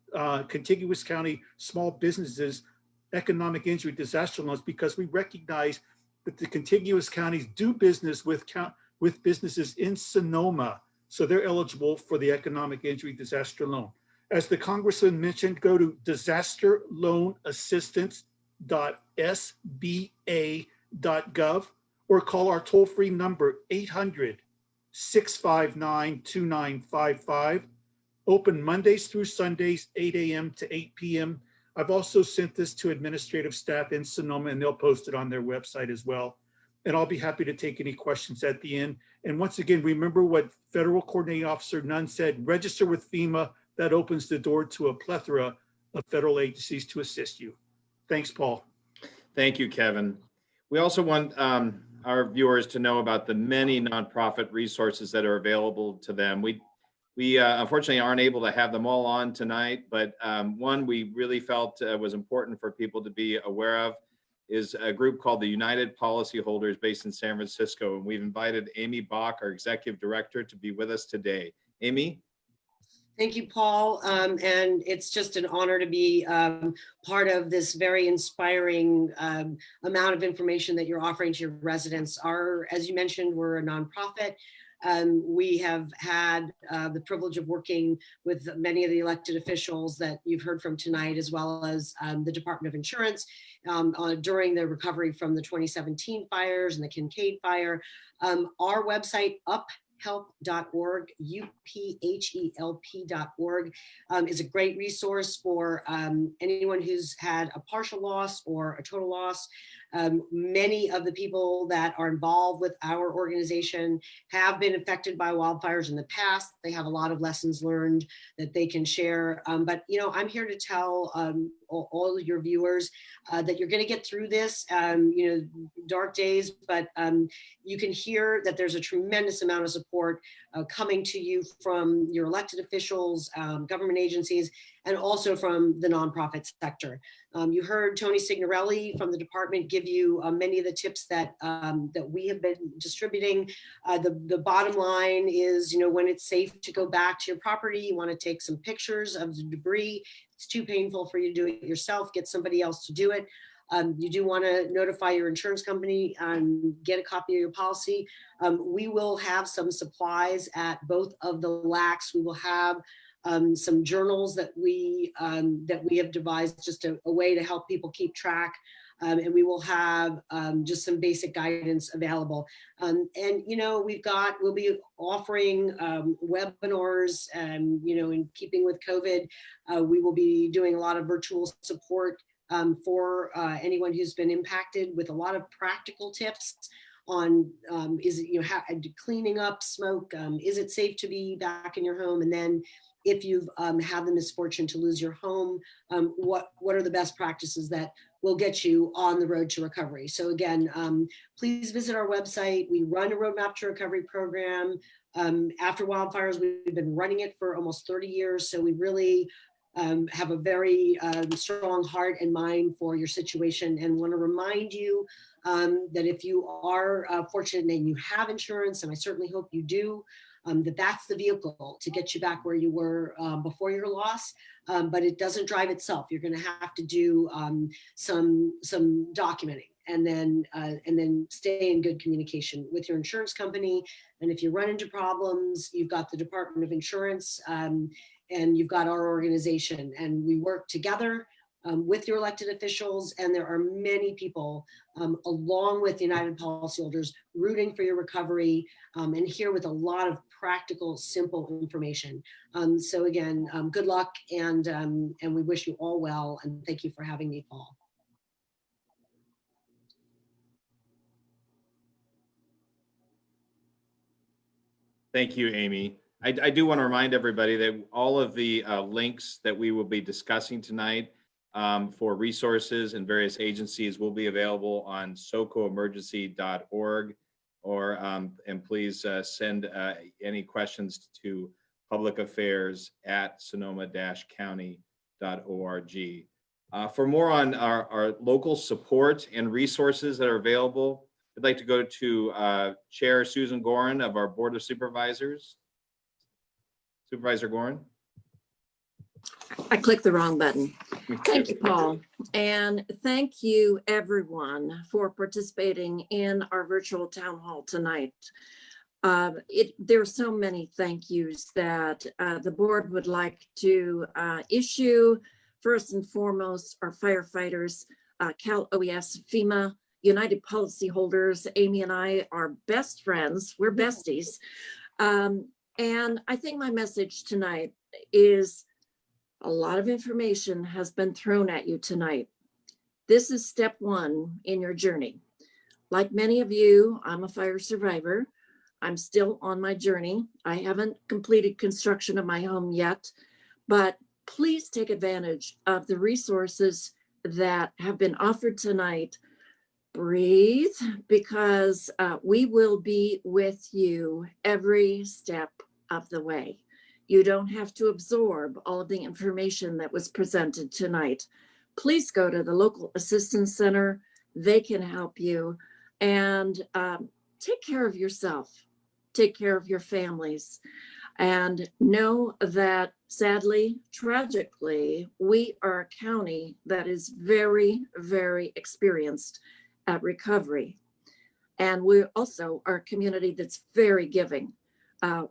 contiguous county small businesses economic injury disaster loans, because we recognize that the contiguous counties do business with businesses in Sonoma, so they're eligible for the economic injury disaster loan. As the Congressman mentioned, go to disasterloonassistance.sba.gov or call our toll-free number 800-659-2955. Open Mondays through Sundays, 8 a.m. to 8 p.m. I've also sent this to administrative staff in Sonoma, and they'll post it on their website as well. And I'll be happy to take any questions at the end. And once again, remember what Federal Coordinating Officer Nunn said: register with FEMA. That opens the door to a plethora of federal agencies to assist you. Thanks, Paul. Thank you, Kevin. We also want our viewers to know about the many nonprofit resources that are available to them. We unfortunately aren't able to have them all on tonight, but one we really felt was important for people to be aware of is a group called the United Policyholders based in San Francisco. And we've invited Amy Bach, our executive director, to be with us today. Amy? Thank you, Paul. And it's just an honor to be part of this very inspiring amount of information that you're offering to your residents. As you mentioned, we're a nonprofit. We have had the privilege of working with many of the elected officials that you've heard from tonight, as well as the Department of Insurance during the recovery from the 2017 fires and the Kincaid fire. Our website, uphelp.org, uphelp.org, is a great resource for anyone who's had a partial loss or a total loss. Many of the people that are involved with our organization have been affected by wildfires in the past. They have a lot of lessons learned that they can share. But I'm here to tell all your viewers that you're going to get through this, dark days, but you can hear that there's a tremendous amount of support coming to you from your elected officials, government agencies, and also from the nonprofit sector. You heard Tony Signorelli from the department give you many of the tips that that we have been distributing. The bottom line is, when it's safe to go back to your property, you want to take some pictures of the debris. It's too painful for you to do it yourself. Get somebody else to do it. You do want to notify your insurance company and get a copy of your policy. We will have some supplies at both of the LACs. We will have some journals that we have devised, just a way to help people keep track. And we will have just some basic guidance available. And we'll be offering webinars, and in keeping with COVID, we will be doing a lot of virtual support for anyone who's been impacted, with a lot of practical tips on cleaning up smoke. Is it safe to be back in your home? And then if you've had the misfortune to lose your home, what are the best practices that will get you on the road to recovery? So again, please visit our website. We run a Roadmap to Recovery program. After wildfires, we've been running it for almost 30 years. So we really have a very strong heart and mind for your situation, and want to remind you that if you are fortunate and you have insurance, and I certainly hope you do, that's the vehicle to get you back where you were before your loss, but it doesn't drive itself. You're going to have to do some documenting, and then stay in good communication with your insurance company. And if you run into problems, you've got the Department of Insurance, and you've got our organization, and we work together with your elected officials. And there are many people along with United policyholders rooting for your recovery, and here with a lot of practical, simple information. So again, good luck, and we wish you all well, and thank you for having me, Paul. Thank you, Amy. I do want to remind everybody that all of the links that we will be discussing tonight for resources and various agencies will be available on socoemergency.org, or and please send any questions to publicaffairs@sonoma-county.org. For more on our local support and resources that are available, I'd like to go to Chair Susan Gorin of our Board of Supervisors. Supervisor Gorin. I clicked the wrong button. Thank you, Paul. And thank you, everyone, for participating in our virtual town hall tonight. There are so many thank yous that the board would like to issue. First and foremost, our firefighters, Cal OES, FEMA, United policyholders. Amy and I are best friends. We're besties. And I think my message tonight is a lot of information has been thrown at you tonight. This is step one in your journey. Like many of you, I'm a fire survivor. I'm still on my journey. I haven't completed construction of my home yet, but please take advantage of the resources that have been offered tonight. Breathe, because we will be with you every step of the way. You don't have to absorb all of the information that was presented tonight. Please go to the local assistance center. They can help you, and take care of yourself. Take care of your families, and know that sadly, tragically, we are a county that is very, very experienced at recovery. And we also are a community that's very giving.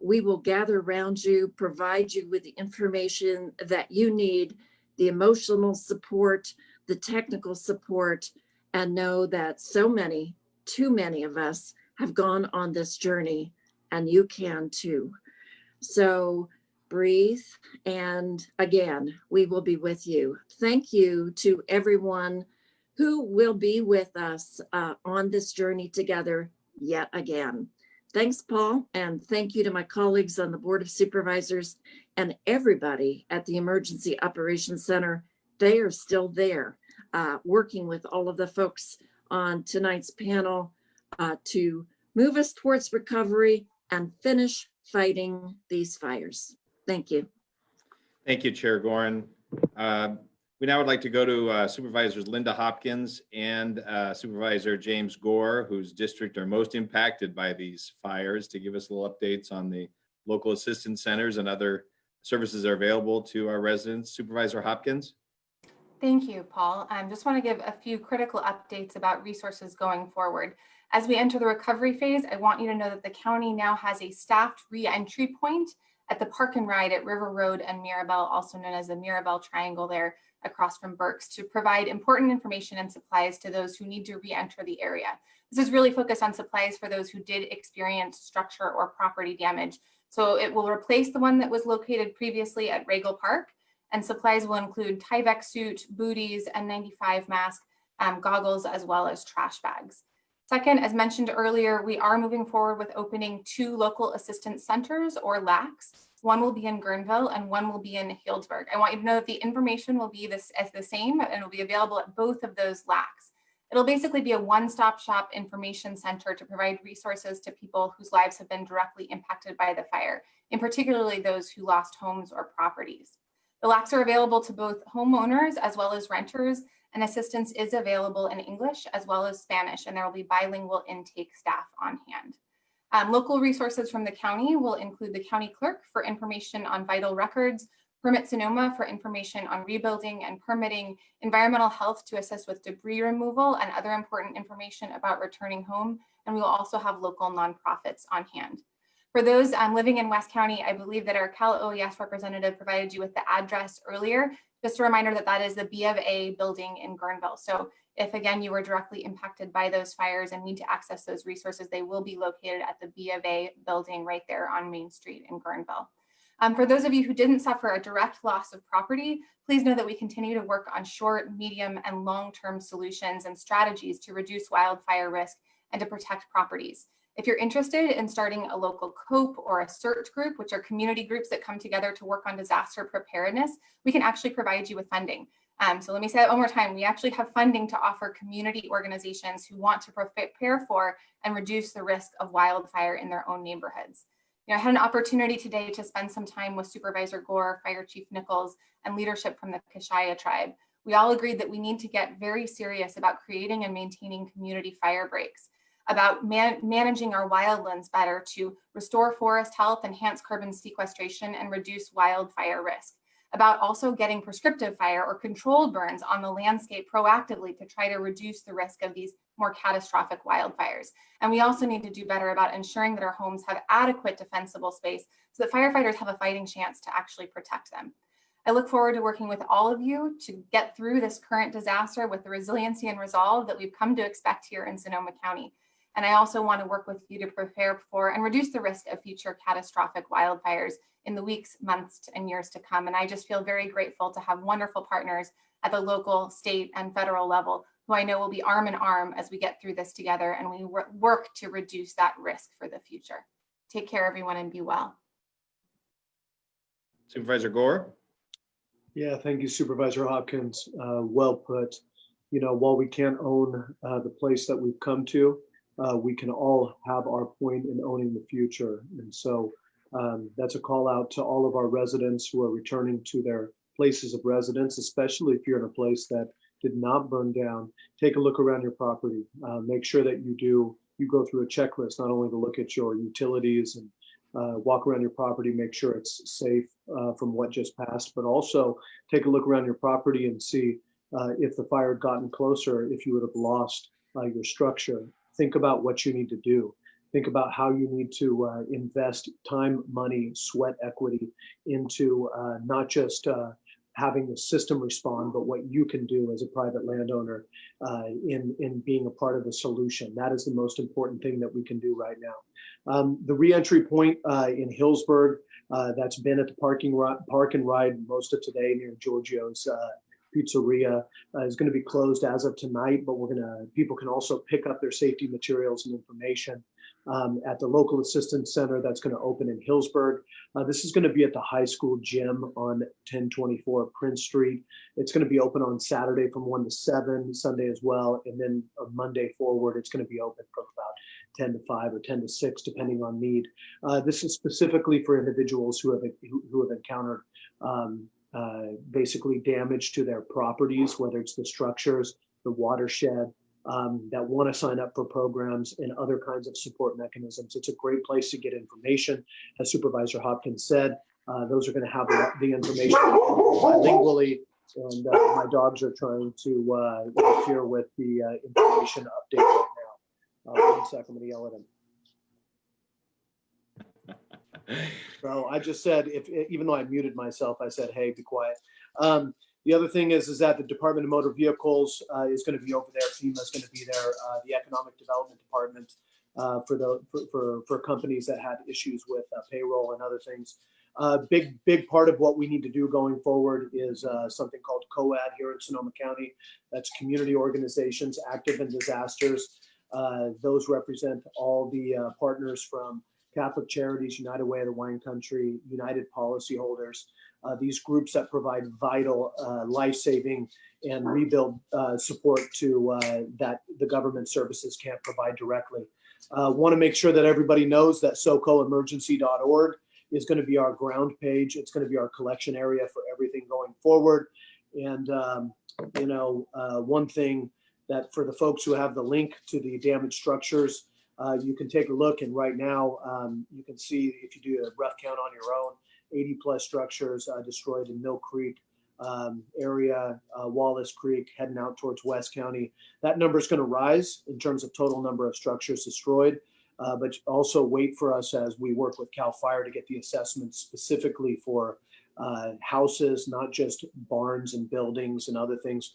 We will gather around you, provide you with the information that you need, the emotional support, the technical support, and know that so many, too many of us have gone on this journey, and you can too. So breathe, and again, we will be with you. Thank you to everyone who will be with us on this journey together yet again. Thanks, Paul, and thank you to my colleagues on the Board of Supervisors and everybody at the Emergency Operations Center. They are still there, working with all of the folks on tonight's panel to move us towards recovery and finish fighting these fires. Thank you. Thank you, Chair Gorin. We now would like to go to Supervisors Linda Hopkins and Supervisor James Gore, whose district are most impacted by these fires, to give us little updates on the local assistance centers and other services that are available to our residents. Supervisor Hopkins. Thank you, Paul. I just want to give a few critical updates about resources going forward. As we enter the recovery phase, I want you to know that the county now has a staffed re-entry point at the Park and Ride at River Road and Mirabel, also known as the Mirabel Triangle there across from Burke's, to provide important information and supplies to those who need to re-enter the area. This is really focused on supplies for those who did experience structure or property damage. So it will replace the one that was located previously at Regal Park, and supplies will include Tyvek suit, booties, N95 mask, goggles, as well as trash bags. Second, as mentioned earlier, we are moving forward with opening 2 local assistance centers, or LACs. One will be in Gernville and one will be in Healdsburg. I want you to know that the information will be the same, and it will be available at both of those LACs. It'll basically be a one-stop shop information center to provide resources to people whose lives have been directly impacted by the fire, and particularly those who lost homes or properties. The LACs are available to both homeowners as well as renters, and assistance is available in English as well as Spanish, and there will be bilingual intake staff on hand. Local resources from the county will include the county clerk for information on vital records, Permit Sonoma for information on rebuilding and permitting, environmental health to assist with debris removal and other important information about returning home. And we will also have local nonprofits on hand. For those living in West County, I believe that our Cal OES representative provided you with the address earlier. Just a reminder that that is the B of A building in Gernville. So if again, you were directly impacted by those fires and need to access those resources, they will be located at the B of A building right there on Main Street in Gernville. For those of you who didn't suffer a direct loss of property, please know that we continue to work on short, medium, and long-term solutions and strategies to reduce wildfire risk and to protect properties. If you're interested in starting a local COPE or a CERT group, which are community groups that come together to work on disaster preparedness, we can actually provide you with funding. So let me say that one more time. We actually have funding to offer community organizations who want to prepare for and reduce the risk of wildfire in their own neighborhoods. I had an opportunity today to spend some time with Supervisor Gore, Fire Chief Nichols, and leadership from the Kashaya tribe. We all agreed that we need to get very serious about creating and maintaining community fire breaks, about managing our wildlands better to restore forest health, enhance carbon sequestration, and reduce wildfire risk, about also getting prescriptive fire or controlled burns on the landscape proactively to try to reduce the risk of these more catastrophic wildfires. And we also need to do better about ensuring that our homes have adequate defensible space so that firefighters have a fighting chance to actually protect them. I look forward to working with all of you to get through this current disaster with the resiliency and resolve that we've come to expect here in Sonoma County. And I also want to work with you to prepare for and reduce the risk of future catastrophic wildfires in the weeks, months, and years to come. And I just feel very grateful to have wonderful partners at the local, state, and federal level who I know will be arm in arm as we get through this together and we work to reduce that risk for the future. Take care, everyone, and be well. Supervisor Gore. Yeah, thank you, Supervisor Hopkins. Well put. While we can't own the place that we've come to, we can all have our point in owning the future. And so that's a call out to all of our residents who are returning to their places of residence, especially if you're in a place that did not burn down. Take a look around your property. Make sure that you go through a checklist, not only to look at your utilities and walk around your property, make sure it's safe from what just passed, but also take a look around your property and see if the fire had gotten closer, if you would have lost your structure. Think about what you need to do. Think about how you need to invest time, money, sweat equity into not just having the system respond, but what you can do as a private landowner in being a part of the solution. That is the most important thing that we can do right now. The reentry point in Hillsburg, that's been at the park and ride most of today near Giorgio's Pizzeria, is going to be closed as of tonight, but people can also pick up their safety materials and information at the local assistance center that's going to open in Hillsburg. This is going to be at the high school gym on 1024 Prince Street. It's going to be open on Saturday from 1 to 7, Sunday as well. And then on Monday forward, it's going to be open from about 10 to 5 or 10 to 6, depending on need. This is specifically for individuals who have encountered basically damage to their properties, whether it's the structures, the watershed, that want to sign up for programs and other kinds of support mechanisms. It's a great place to get information. As Supervisor Hopkins said, those are going to have the information bilingually, and my dogs are trying to interfere with the information update right now. 1 second, I'm going to yell at him. So I just said, even though I muted myself, I said, hey, be quiet. The other thing is that the Department of Motor Vehicles is going to be over there. FEMA is going to be there. The Economic Development Department for companies that had issues with payroll and other things. Big part of what we need to do going forward is something called COAD here in Sonoma County. That's community organizations active in disasters. Those represent all the partners from Catholic Charities, United Way of the Wine Country, United Policyholders, these groups that provide vital life-saving and rebuild support to that the government services can't provide directly. Want to make sure that everybody knows that socoemergency.org is going to be our ground page. It's going to be our collection area for everything going forward. And, one thing that for the folks who have the link to the damaged structures, You can take a look, and right now you can see, if you do a rough count on your own, 80 plus structures destroyed in Mill Creek area, Wallace Creek, heading out towards West County. That number is going to rise in terms of total number of structures destroyed, but also wait for us as we work with CAL FIRE to get the assessments specifically for houses, not just barns and buildings and other things.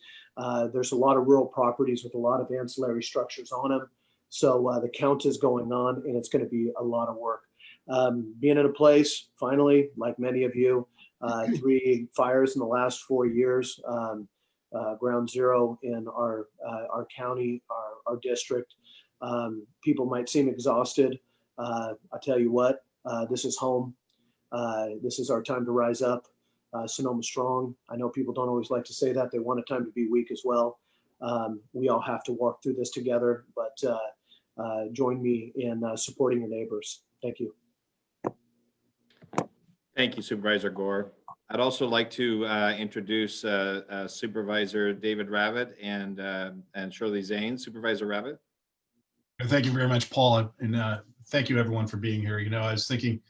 There's a lot of rural properties with a lot of ancillary structures on them. So the count is going on, and it's going to be a lot of work. Being in a place, finally, like many of you, 3 fires in the last 4 years, ground zero in our county, our district. People might seem exhausted. I tell you what, this is home. This is our time to rise up. Sonoma strong. I know people don't always like to say that. They want a time to be weak as well. We all have to walk through this together, but join me in supporting your neighbors. Thank you. Thank you, Supervisor Gore. I'd also like to introduce Supervisor David Rabbit and Shirley Zane. Supervisor Rabbit. Thank you very much, Paul, and thank you everyone for being here. You know, I was thinking,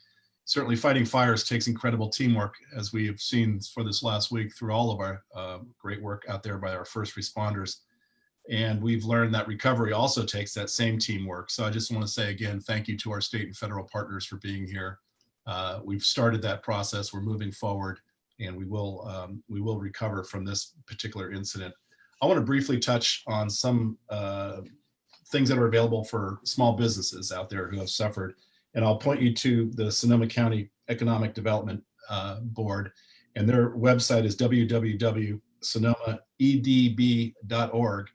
certainly fighting fires takes incredible teamwork, as we have seen for this last week through all of our great work out there by our first responders. And we've learned that recovery also takes that same teamwork. So I just want to say again, thank you to our state and federal partners for being here. We've started that process. We're moving forward, and we will recover from this particular incident. I want to briefly touch on some things that are available for small businesses out there who have suffered. And I'll point you to the Sonoma County Economic Development Board, and their website is www.sonomaedb.org.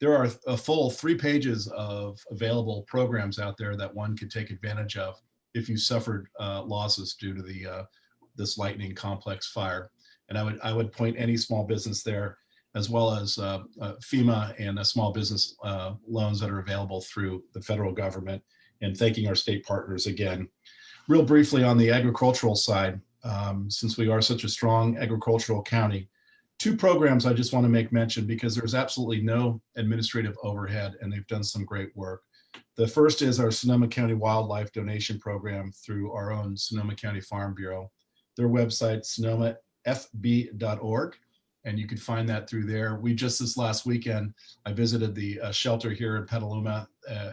There are a full 3 pages of available programs out there that one could take advantage of if you suffered losses due to this lightning complex fire. And I would point any small business there, as well as FEMA and small business loans that are available through the federal government, and thanking our state partners again. Real briefly on the agricultural side, since we are such a strong agricultural county, 2 programs I just want to make mention because there's absolutely no administrative overhead, and they've done some great work. The first is our Sonoma County Wildlife Donation Program through our own Sonoma County Farm Bureau. Their website, sonomafb.org, and you can find that through there. We just this last weekend, I visited the shelter here in Petaluma,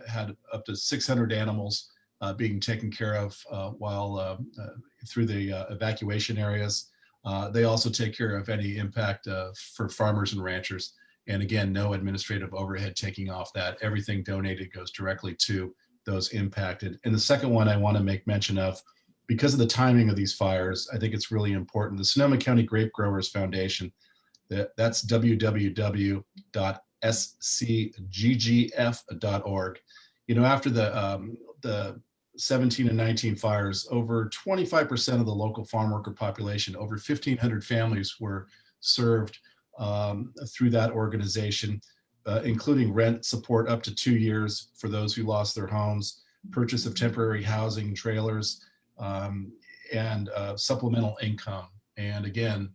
had up to 600 animals being taken care of while through the evacuation areas. They also take care of any impact for farmers and ranchers. And again, no administrative overhead taking off that. Everything donated goes directly to those impacted. And the second one I want to make mention of, because of the timing of these fires, I think it's really important. The Sonoma County Grape Growers Foundation, that's www.scggf.org. You know, after the 17 and 19 fires, over 25% of the local farm worker population, over 1,500 families were served through that organization, including rent support up to 2 years for those who lost their homes, purchase of temporary housing, trailers, and supplemental income. And again,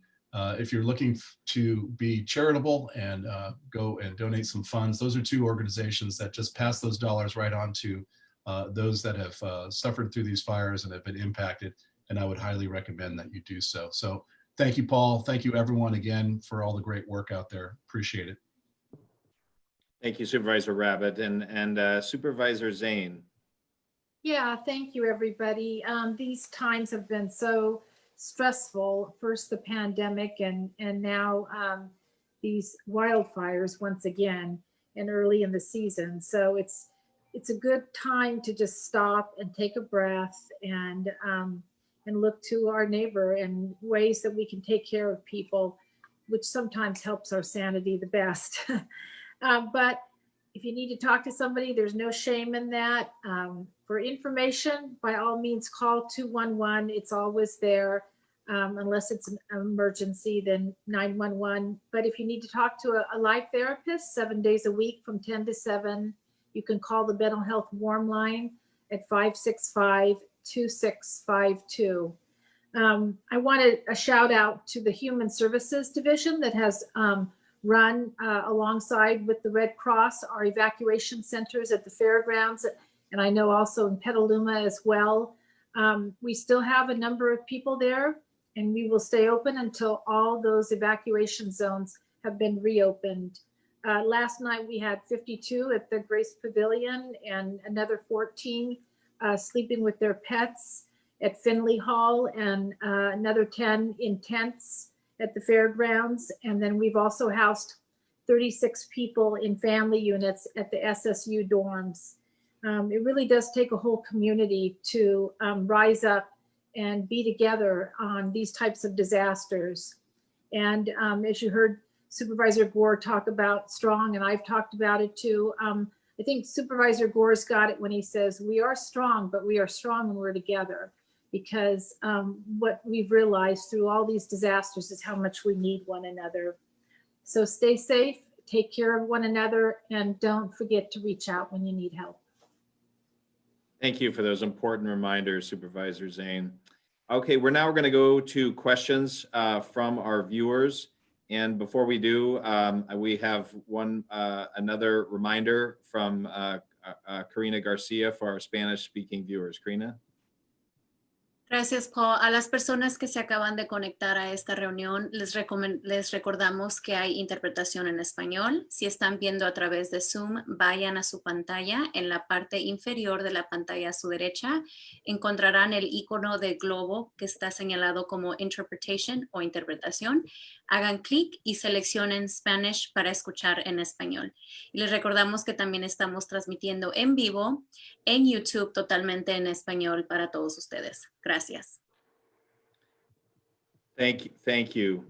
if you're looking to be charitable and go and donate some funds, those are 2 organizations that just pass those dollars right on to those that have suffered through these fires and have been impacted. And I would highly recommend that you do so. So thank you, Paul. Thank you, everyone, again, for all the great work out there. Appreciate it. Thank you, Supervisor Rabbit. And Supervisor Zane. Yeah, thank you, everybody. These times have been so stressful. First the pandemic, and now these wildfires once again, and early in the season. So it's a good time to just stop and take a breath and look to our neighbor and ways that we can take care of people, which sometimes helps our sanity the best. But if you need to talk to somebody, there's no shame in that. For information, by all means, call 211. It's always there. Unless it's an emergency, then 911. But if you need to talk to a life therapist 7 days a week from 10 to 7, you can call the Mental Health Warm Line at 565-2652. I wanted a shout out to the Human Services Division that has run alongside with the Red Cross, our evacuation centers at the fairgrounds And I know also in Petaluma as well. We still have a number of people there, and we will stay open until all those evacuation zones have been reopened. Last night we had 52 at the Grace Pavilion and another 14 sleeping with their pets at Finley Hall, and another 10 in tents at the fairgrounds. And then we've also housed 36 people in family units at the SSU dorms. It really does take a whole community to rise up and be together on these types of disasters. And as you heard Supervisor Gore talk about strong, and I've talked about it too, I think Supervisor Gore's got it when he says, we are strong, but we are strong when we're together. Because what we've realized through all these disasters is how much we need one another. So stay safe, take care of one another, and don't forget to reach out when you need help. Thank you for those important reminders, Supervisor Zane. Okay, we're now going to go to questions from our viewers. And before we do, we have another reminder from Karina Garcia for our Spanish-speaking viewers. Karina? Gracias, Paul. A las personas que se acaban de conectar a esta reunión, les recordamos que hay interpretación en español. Si están viendo a través de Zoom, vayan a su pantalla. En la parte inferior de la pantalla a su derecha, encontrarán el icono de globo que está señalado como Interpretation o interpretación. Hagan clic y seleccionen Spanish para escuchar en español. Y les recordamos que también estamos transmitiendo en vivo en YouTube totalmente en español para todos ustedes. Gracias. Thank you.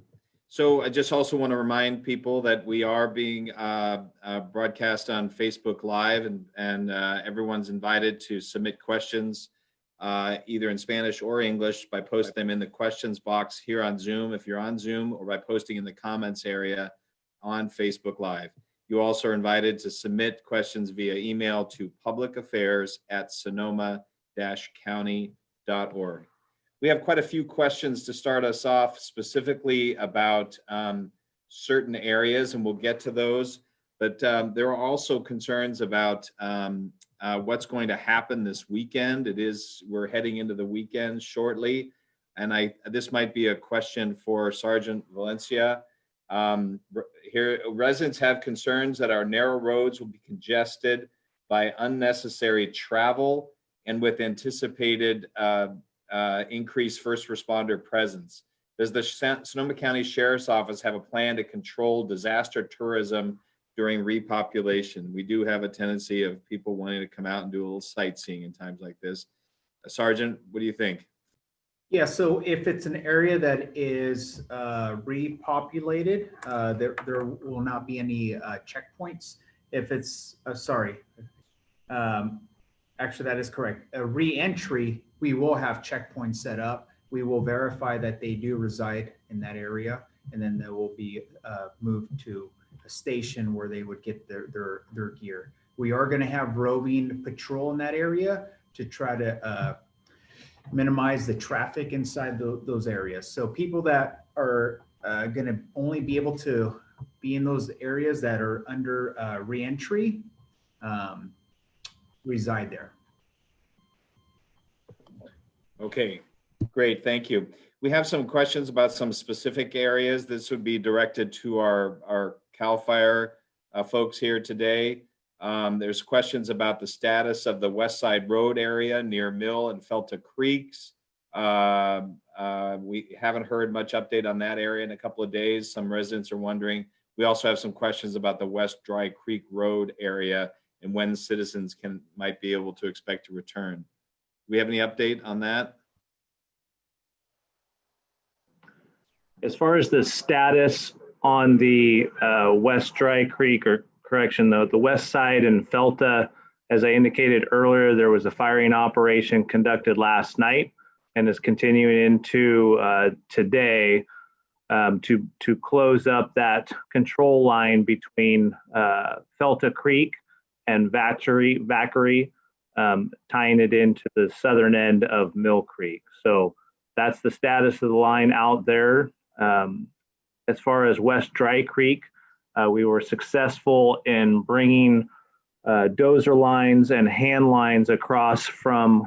So I just also want to remind people that we are being broadcast on Facebook Live, and everyone's invited to submit questions either in Spanish or English by posting them in the questions box here on Zoom if you're on Zoom, or by posting in the comments area on Facebook Live. You also are invited to submit questions via email to publicaffairs@sonoma-county.org. We have quite a few questions to start us off, specifically about certain areas, and we'll get to those. But there are also concerns about what's going to happen this weekend. We're heading into the weekend shortly, and this might be a question for Sergeant Valencia. Here, residents have concerns that our narrow roads will be congested by unnecessary travel and with anticipated increased first responder presence. Does the Sonoma County Sheriff's Office have a plan to control disaster tourism during repopulation? We do have a tendency of people wanting to come out and do a little sightseeing in times like this. Sergeant, what do you think? Yeah, so if it's an area that is repopulated, there will not be any checkpoints. If it's, actually that is correct. A re-entry, we will have checkpoints set up. We will verify that they do reside in that area, and then they will be moved to a station where they would get their gear. We are going to have roving patrol in that area to try to minimize the traffic inside those areas. So people that are going to only be able to be in those areas that are under re-entry reside there. Okay, great, thank you. We have some questions about some specific areas. This would be directed to our CAL FIRE folks here today. There's questions about the status of the West Side Road area near Mill and Felta Creeks. We haven't heard much update on that area in a couple of days. Some residents are wondering. We also have some questions about the West Dry Creek Road area and when citizens might be able to expect to return. Do we have any update on that? As far as the status on the West Dry Creek, or correction, the west side and Felta, as I indicated earlier, there was a firing operation conducted last night and is continuing into today to close up that control line between Felta Creek and Vackery, tying it into the southern end of Mill Creek. So that's the status of the line out there. As far as West Dry Creek, we were successful in bringing dozer lines and hand lines across from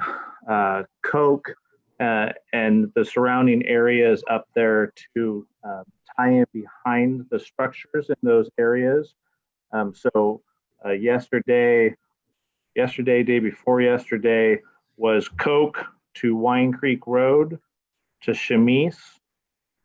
Coke and the surrounding areas up there to tie in behind the structures in those areas. Yesterday, day before yesterday, was Coke to Wine Creek Road to Chemise,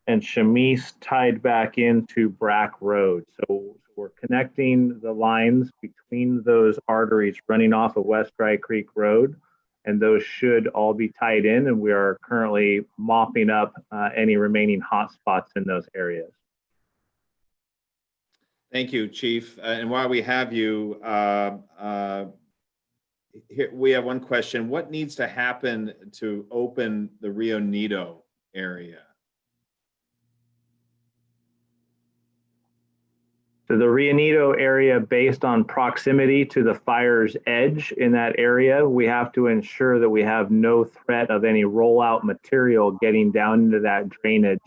and Chemise tied back into Brack Road. So we're connecting the lines between those arteries running off of West Dry Creek Road, and those should all be tied in, and we are currently mopping up any remaining hot spots in those areas. Thank you, Chief. And while we have you, here we have one question. What needs to happen to open the Rio Nido area? So the Rio Nido area, based on proximity to the fire's edge in that area, we have to ensure that we have no threat of any rollout material getting down into that drainage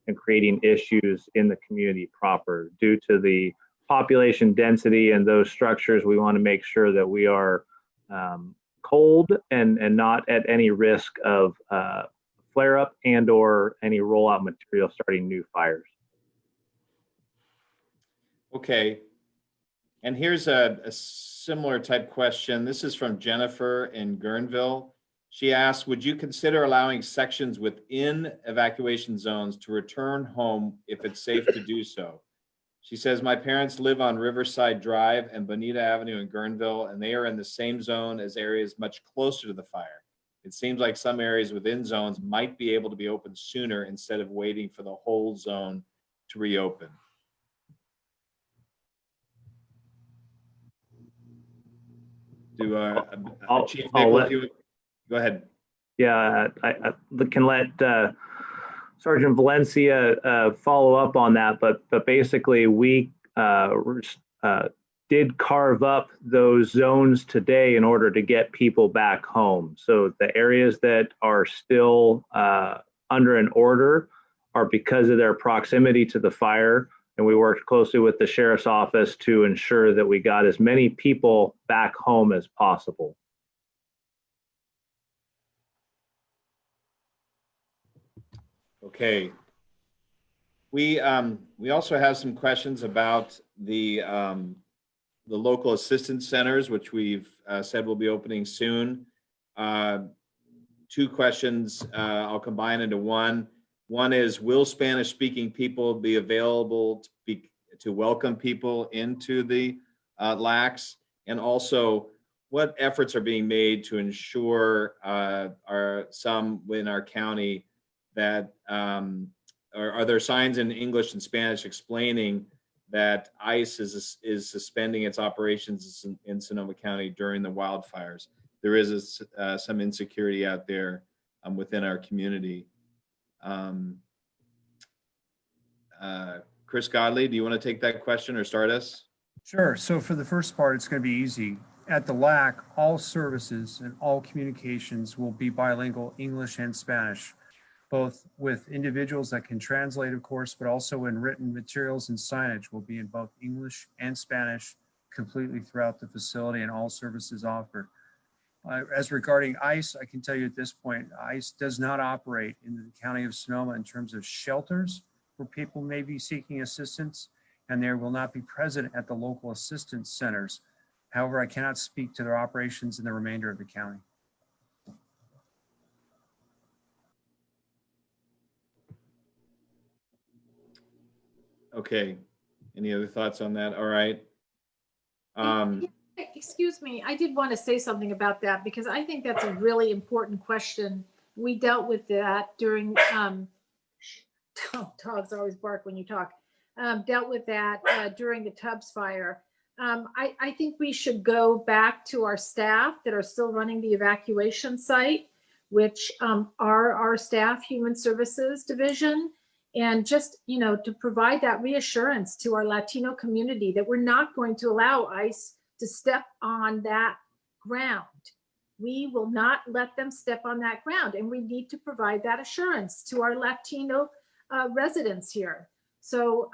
and creating issues in the community proper. Due to the population density and those structures, we want to make sure that we are cold and not at any risk of flare up and or any rollout material starting new fires. Okay, and here's a similar type question. This is from Jennifer in Gernville. She asks, would you consider allowing sections within evacuation zones to return home if it's safe to do so? She says, my parents live on Riverside Drive and Bonita Avenue in Gernville, and they are in the same zone as areas much closer to the fire. It seems like some areas within zones might be able to be opened sooner instead of waiting for the whole zone to reopen. Chief Nichols, go ahead. Yeah, I can let Sergeant Valencia follow up on that, but basically we did carve up those zones today in order to get people back home. So the areas that are still under an order are because of their proximity to the fire. And we worked closely with the sheriff's office to ensure that we got as many people back home as possible. Okay. We also have some questions about the local assistance centers, which we've said will be opening soon. Two questions I'll combine into one. One is, will Spanish-speaking people be available to welcome people into the LACs? And also, what efforts are being made to ensure some in our county that, are there signs in English and Spanish explaining that ICE is suspending its operations in Sonoma County during the wildfires? There is some insecurity out there within our community. Chris Godley, do you want to take that question or start us? Sure. So for the first part, it's going to be easy. At the LAC, all services and all communications will be bilingual, English and Spanish, both with individuals that can translate, of course, but also in written materials and signage will be in both English and Spanish completely throughout the facility and all services offered. As regarding ICE, I can tell you at this point, ICE does not operate in the county of Sonoma in terms of shelters where people may be seeking assistance, and they will not be present at the local assistance centers. However, I cannot speak to their operations in the remainder of the county. Okay. Any other thoughts on that? All right. Excuse me, I did want to say something about that because I think that's a really important question. We dealt with that during, dogs always bark when you talk, dealt with that during the Tubbs fire. I think we should go back to our staff that are still running the evacuation site, which are our staff human services division, and just, to provide that reassurance to our Latino community that we're not going to allow ICE to step on that ground. We will not let them step on that ground, and we need to provide that assurance to our Latino residents here. So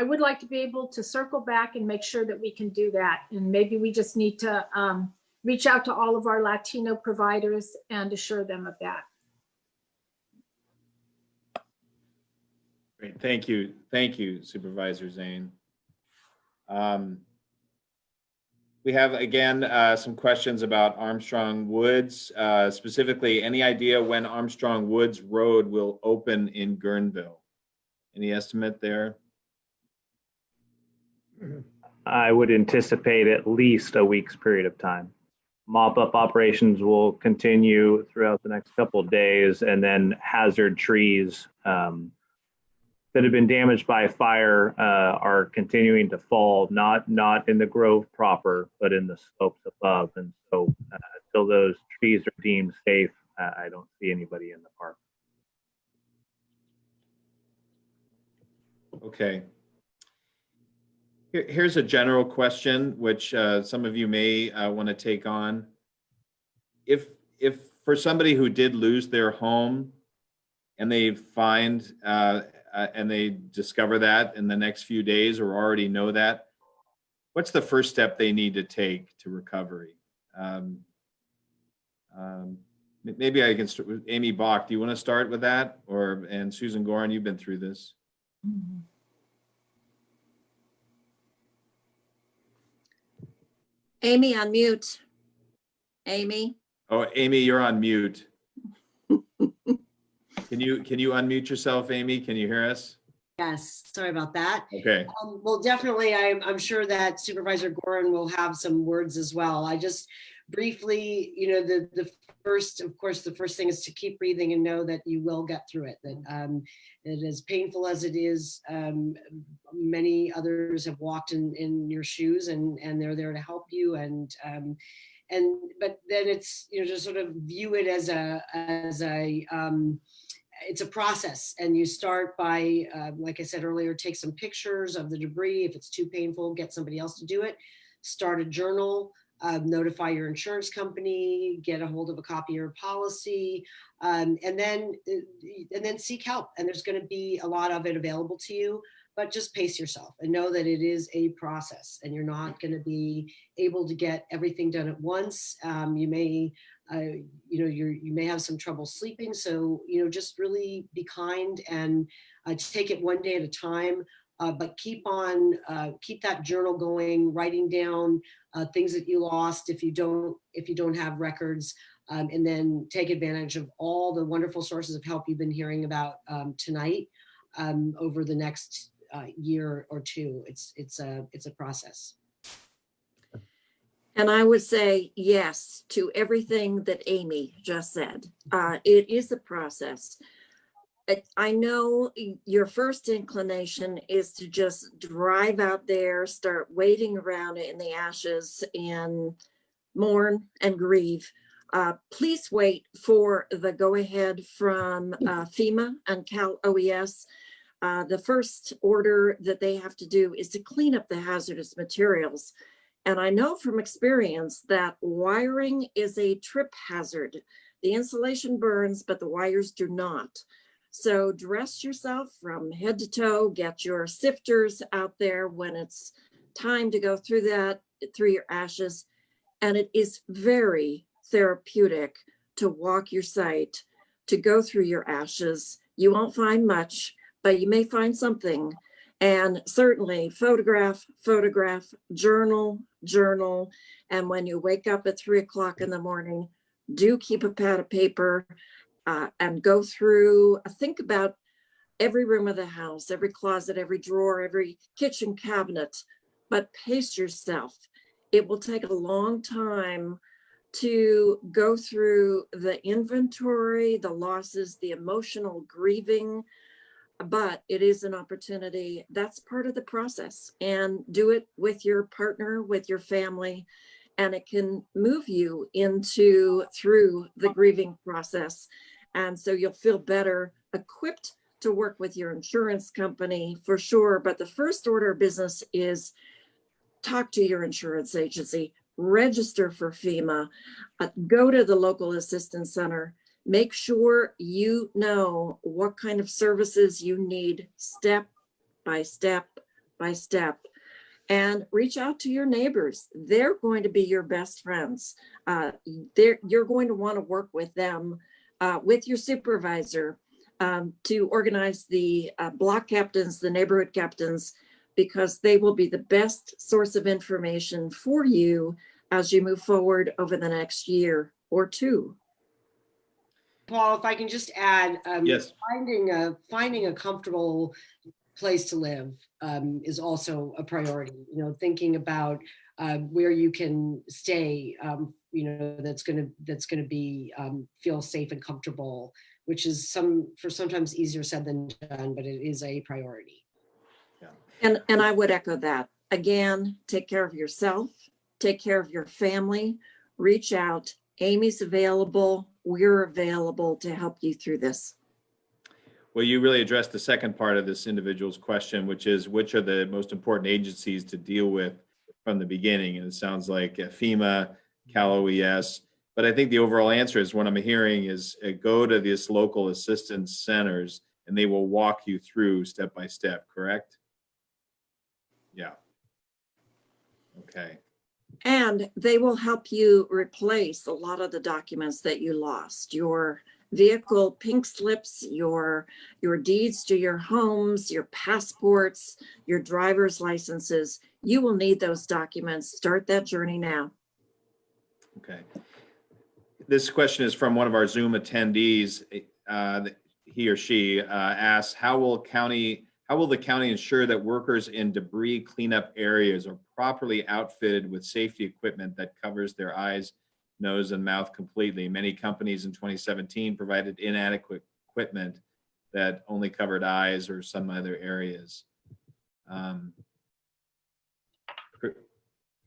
I would like to be able to circle back and make sure that we can do that. And maybe we just need to reach out to all of our Latino providers and assure them of that. Great, thank you. Thank you, Supervisor Zane. We have, again, some questions about Armstrong Woods. Specifically, any idea when Armstrong Woods Road will open in Gernville? Any estimate there? I would anticipate at least a week's period of time. Mop-up operations will continue throughout the next couple of days, and then hazard trees that have been damaged by fire are continuing to fall, not in the grove proper, but in the slopes above. And so until those trees are deemed safe, I don't see anybody in the park. Okay. Here's a general question, which some of you may want to take on. If for somebody who did lose their home and they find and they discover that in the next few days or already know that, what's the first step they need to take to recovery? Maybe I can start with Amy Bach. Do you want to start with that? And Susan Gorin, you've been through this. Mm-hmm. Amy, unmute. Amy. Oh, Amy, you're on mute. Can you unmute yourself, Amy? Can you hear us? Yes, sorry about that. Okay. Well, definitely, I'm sure that Supervisor Gorin will have some words as well. I just briefly, the first, of course, the first thing is to keep breathing and know that you will get through it. That as painful as it is, many others have walked in your shoes, and they're there to help you. But then it's just sort of view it as it's a process, and you start by, like I said earlier, take some pictures of the debris. If it's too painful, get somebody else to do it. Start a journal, notify your insurance company, get a hold of a copy of your policy, and then seek help. And there's going to be a lot of it available to you, but just pace yourself and know that it is a process, and you're not going to be able to get everything done at once. You may you may have some trouble sleeping. So, just really be kind and take it one day at a time, but keep that journal going, writing down things that you lost if you don't have records, and then take advantage of all the wonderful sources of help you've been hearing about tonight over the next year or two. It's a process. And I would say yes to everything that Amy just said. It is a process. I know your first inclination is to just drive out there, start wading around in the ashes and mourn and grieve. Please wait for the go-ahead from FEMA and Cal OES. The first order that they have to do is to clean up the hazardous materials. And I know from experience that wiring is a trip hazard. The insulation burns, but the wires do not. So dress yourself from head to toe, get your sifters out there when it's time to go through your ashes. And it is very therapeutic to walk your site, to go through your ashes. You won't find much, but you may find something. And certainly photograph, journal. And when you wake up at 3 o'clock in the morning, do keep a pad of paper and go through, think about every room of the house, every closet, every drawer, every kitchen cabinet, but pace yourself. It will take a long time to go through the inventory, the losses, the emotional grieving, but it is an opportunity. That's part of the process, and do it with your partner, with your family, and it can move you through the grieving process. And so you'll feel better equipped to work with your insurance company for sure. But the first order of business is talk to your insurance agency, register for FEMA, go to the local assistance center. Make sure you know what kind of services you need step by step by step. And reach out to your neighbors. They're going to be your best friends. You're going to want to work with them, with your supervisor, to organize the block captains, the neighborhood captains, because they will be the best source of information for you as you move forward over the next year or two. Paul, if I can just add, Yes. finding a comfortable place to live is also a priority. You know, thinking about where you can stay. You know, that's gonna be feel safe and comfortable, which is sometimes easier said than done, but it is a priority. And I would echo that. Again, take care of yourself, take care of your family, reach out. Amy's available. We're available to help you through this. Well, you really addressed the second part of this individual's question, which is which are the most important agencies to deal with from the beginning? And it sounds like FEMA, Cal OES, but I think the overall answer is what I'm hearing is go to these local assistance centers and they will walk you through step by step, correct? Yeah. Okay. And they will help you replace a lot of the documents that you lost. Your vehicle pink slips, your deeds to your homes, your passports, your driver's licenses. You will need those documents. Start that journey now. Okay. This question is from one of our Zoom attendees. He or she asks, how will the county ensure that workers in debris cleanup areas are properly outfitted with safety equipment that covers their eyes, nose, and mouth completely? Many companies in 2017 provided inadequate equipment that only covered eyes or some other areas.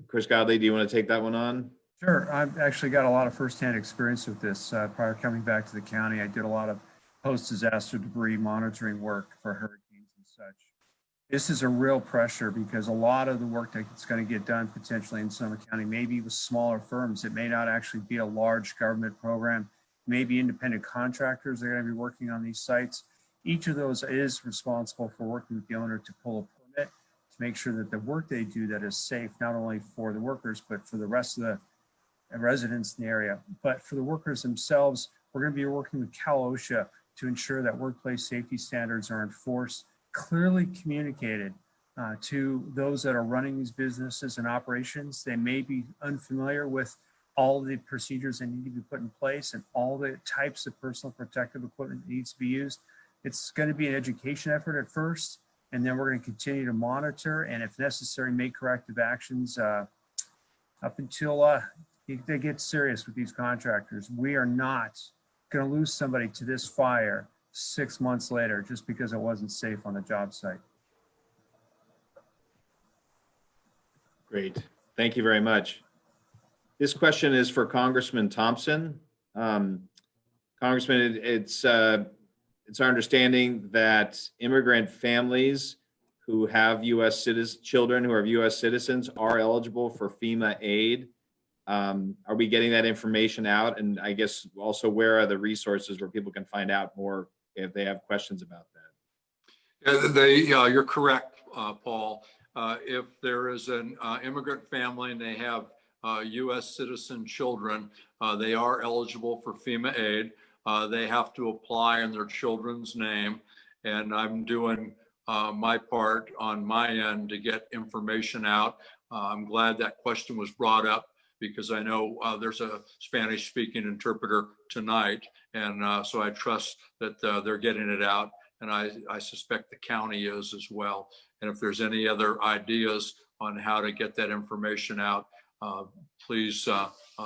Chris Godley, do you want to take that one on? Sure. I've actually got a lot of firsthand experience with this. Prior to coming back to the county, I did a lot of post-disaster debris monitoring work for hurricanes and such. This is a real pressure because a lot of the work that's going to get done potentially in Sonoma County may be with smaller firms. It may not actually be a large government program. Maybe independent contractors that are going to be working on these sites. Each of those is responsible for working with the owner to pull a permit to make sure that the work they do that is safe, not only for the workers, but for the rest of the residents in the area. But for the workers themselves, we're going to be working with Cal OSHA to ensure that workplace safety standards are enforced, clearly communicated to those that are running these businesses and operations. They may be unfamiliar with all the procedures that need to be put in place and all the types of personal protective equipment that needs to be used. It's going to be an education effort at first, and then we're going to continue to monitor and, if necessary, make corrective actions up until they get serious with these contractors. We are not going to lose somebody to this fire 6 months later just because it wasn't safe on the job site. Great. Thank you very much. This question is for Congressman Thompson. Congressman, it's our understanding that immigrant families who have children who are U.S. citizens are eligible for FEMA aid. Are we getting that information out? And I guess also, where are the resources where people can find out more if they have questions about that? You're correct, Paul. If there is an immigrant family and they have U.S. citizen children, they are eligible for FEMA aid. They have to apply in their children's name. And I'm doing my part on my end to get information out. I'm glad that question was brought up, because I know there's a Spanish speaking interpreter tonight. And so I trust that they're getting it out. And I suspect the county is as well. And if there's any other ideas on how to get that information out, please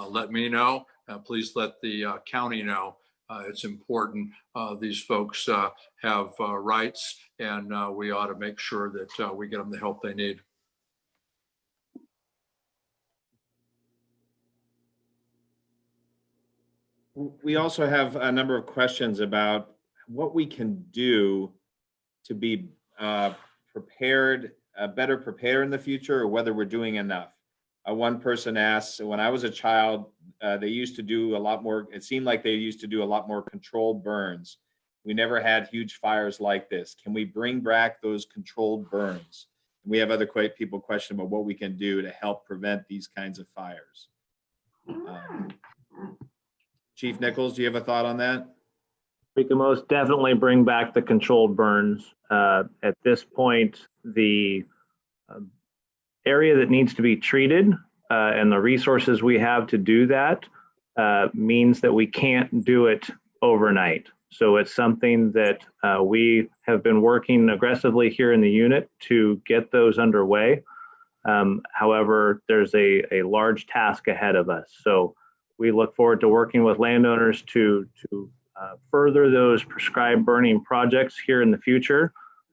let me know. Please let the county know. It's important. These folks have rights, and we ought to make sure that we get them the help they need. We also have a number of questions about what we can do to be prepared, better prepared in the future, or whether we're doing enough. One person asks, when I was a child, they used to do a lot more, it seemed like they used to do a lot more controlled burns. We never had huge fires like this. Can we bring back those controlled burns? We have other people question about what we can do to help prevent these kinds of fires. Chief Nichols, do you have a thought on that? We can most definitely bring back the controlled burns. At this point, the area that needs to be treated and the resources we have to do that means that we can't do it overnight. So it's something that we have been working aggressively here in the unit to get those underway. However, there's a large task ahead of us. So we look forward to working with landowners to further those prescribed burning projects here in the future.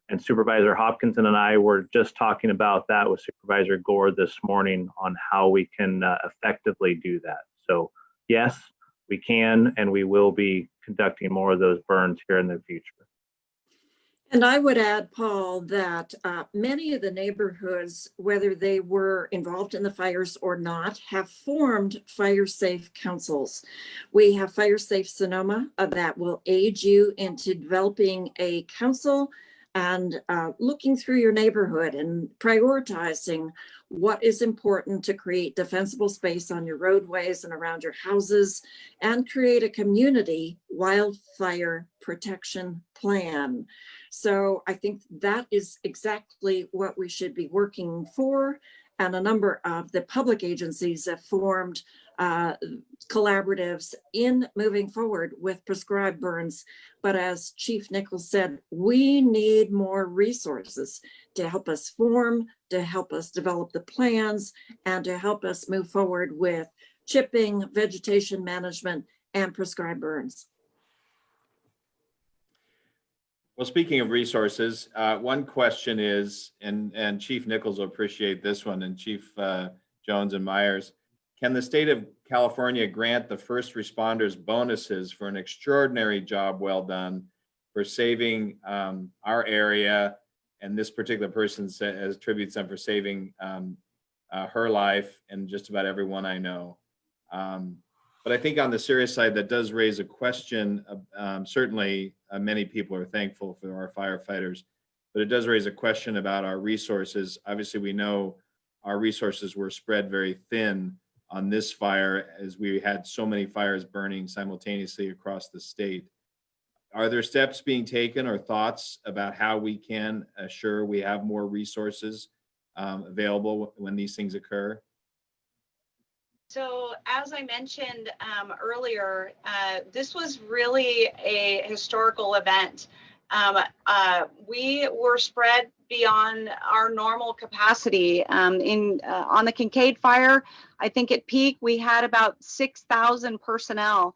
And Supervisor Hopkinson and I were just talking about that with Supervisor Gore this morning on how we can effectively do that. So yes, we can, and we will be conducting more of those burns here in the future. And I would add, Paul, that many of the neighborhoods, whether they were involved in the fires or not, have formed fire safe councils. We have Fire Safe Sonoma that will aid you into developing a council and looking through your neighborhood and prioritizing what is important to create defensible space on your roadways and around your houses and create a community wildfire protection plan. So I think that is exactly what we should be working for. And a number of the public agencies have formed collaboratives in moving forward with prescribed burns. But as Chief Nichols said, we need more resources to help us form, to help us develop the plans, and to help us move forward with chipping, vegetation management, and prescribed burns. Well, speaking of resources, one question is, and Chief Nichols will appreciate this one, and Chief Jones and Meyers, can the state of California grant the first responders bonuses for an extraordinary job well done for saving our area? And this particular person attributes them for saving her life and just about everyone I know. But I think on the serious side, that does raise a question. Certainly, many people are thankful for our firefighters, but it does raise a question about our resources. Obviously, we know our resources were spread very thin on this fire as we had so many fires burning simultaneously across the state. Are there steps being taken or thoughts about how we can assure we have more resources available when these things occur? So as I mentioned earlier, this was really a historical event. We were spread beyond our normal capacity. On the Kincaid fire, I think at peak, we had about 6,000 personnel.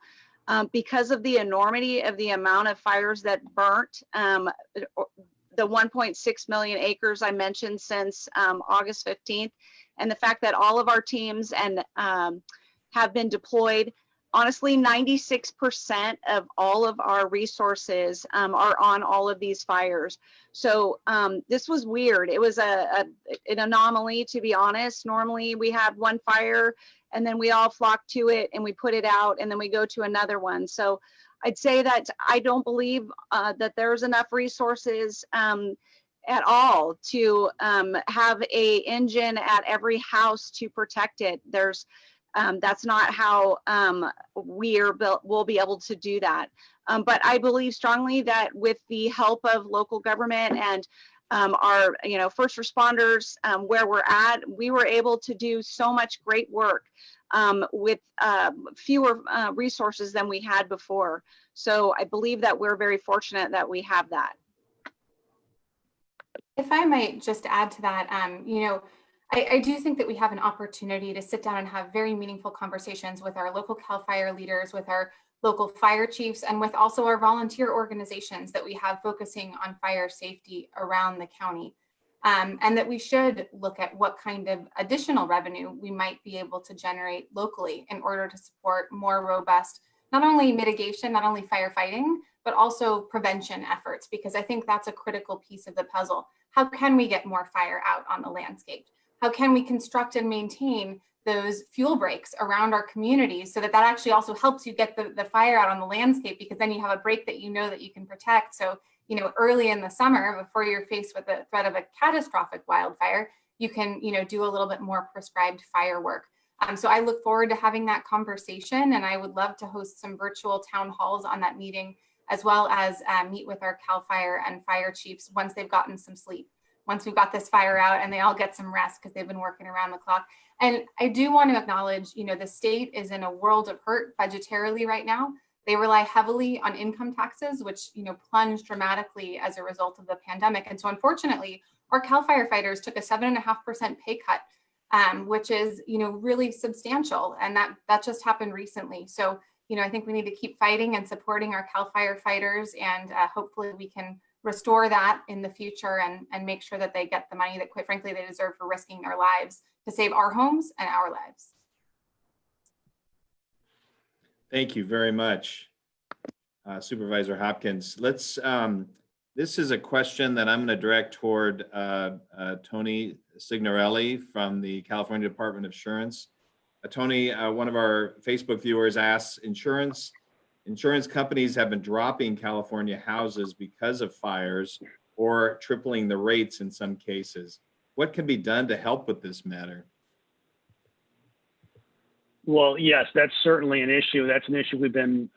Because of the enormity of the amount of fires that burnt, the 1.6 million acres I mentioned since August 15th, and the fact that all of our teams have been deployed. Honestly, 96% of all of our resources are on all of these fires. So this was weird. It was an anomaly, to be honest. Normally we have one fire and then we all flock to it and we put it out and then we go to another one. So I'd say that I don't believe that there's enough resources at all to have a engine at every house to protect it. That's not how we'll be able to do that. But I believe strongly that with the help of local government and our first responders, where we're at, we were able to do so much great work with fewer resources than we had before. So I believe that we're very fortunate that we have that. If I might just add to that, I do think that we have an opportunity to sit down and have very meaningful conversations with our local CAL FIRE leaders, with our local fire chiefs, and with also our volunteer organizations that we have focusing on fire safety around the county. And that we should look at what kind of additional revenue we might be able to generate locally in order to support more robust, not only mitigation, not only firefighting, but also prevention efforts, because I think that's a critical piece of the puzzle. How can we get more fire out on the landscape? How can we construct and maintain those fuel breaks around our communities so that actually also helps you get the fire out on the landscape, because then you have a break that you know that you can protect. So early in the summer, before you're faced with the threat of a catastrophic wildfire, you can, do a little bit more prescribed fire work. So I look forward to having that conversation, and I would love to host some virtual town halls on that meeting, as well as meet with our CAL FIRE and fire chiefs once they've gotten some sleep, once we've got this fire out and they all get some rest because they've been working around the clock. And I do want to acknowledge, the state is in a world of hurt budgetarily right now. They rely heavily on income taxes, which, plunged dramatically as a result of the pandemic. And so unfortunately, our CAL firefighters took a 7.5% pay cut, which is, really substantial. And that just happened recently. So, I think we need to keep fighting and supporting our CAL firefighters, and hopefully we can restore that in the future and make sure that they get the money that, quite frankly, they deserve for risking their lives to save our homes and our lives. Thank you very much, Supervisor Hopkins. This is a question that I'm going to direct toward Tony Signorelli from the California Department of Insurance. Tony, one of our Facebook viewers asks, insurance companies have been dropping California houses because of fires or tripling the rates in some cases. What can be done to help with this matter? Well, yes, that's certainly an issue. That's an issue we've been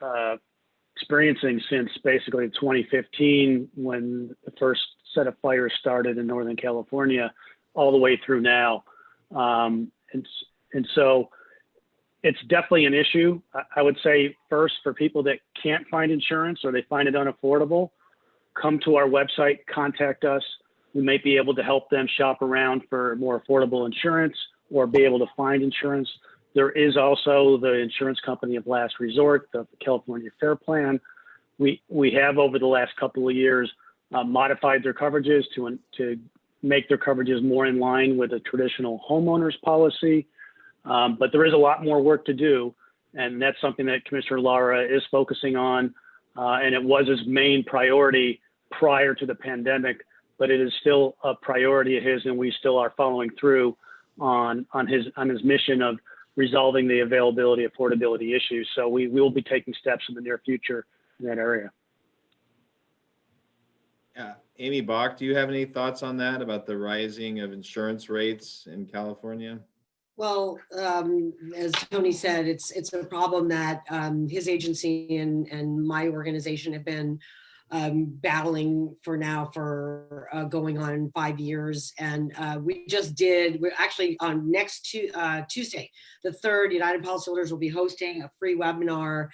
experiencing since basically 2015, when the first set of fires started in Northern California, all the way through now. And so it's definitely an issue. I would say first, for people that can't find insurance or they find it unaffordable, come to our website, contact us. We may be able to help them shop around for more affordable insurance or be able to find insurance. There is also the insurance company of last resort, the California Fair Plan. We have, over the last couple of years, modified their coverages to make their coverages more in line with a traditional homeowner's policy. But there is a lot more work to do, and that's something that Commissioner Lara is focusing on, and it was his main priority prior to the pandemic, but it is still a priority of his, and we still are following through on his mission of resolving the availability, affordability issues. So we will be taking steps in the near future in that area. Amy Bach, do you have any thoughts on that, about the rising of insurance rates in California? Well, as Tony said, it's a problem that his agency and my organization have been battling for going on 5 years. And we're actually on next Tuesday, the 3rd, United Policyholders will be hosting a free webinar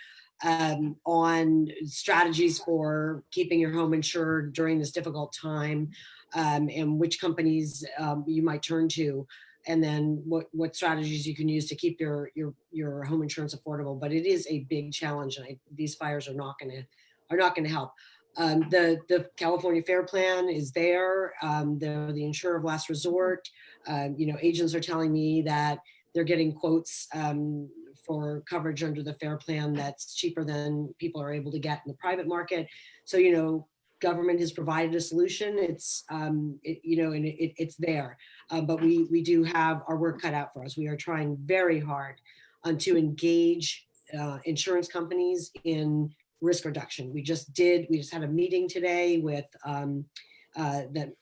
on strategies for keeping your home insured during this difficult time, and which companies you might turn to, and then what strategies you can use to keep your home insurance affordable. But it is a big challenge, and these fires are not going to help. The California Fair Plan is there. They're the insurer of last resort. Agents are telling me that they're getting quotes for coverage under the Fair Plan that's cheaper than people are able to get in the private market. So, government has provided a solution. It's it's there, but we do have our work cut out for us. We are trying very hard to engage insurance companies in risk reduction. We just had a meeting today with the Novato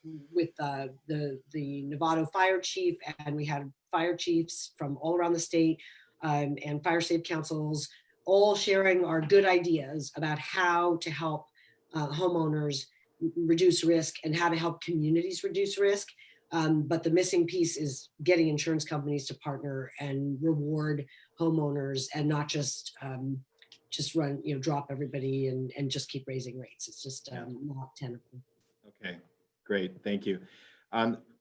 fire chief, and we had fire chiefs from all around the state and fire safe councils, all sharing our good ideas about how to help homeowners reduce risk and how to help communities reduce risk. But the missing piece is getting insurance companies to partner and reward homeowners, and not just drop everybody and just keep raising rates. It's just not tenable. Okay, great, thank you.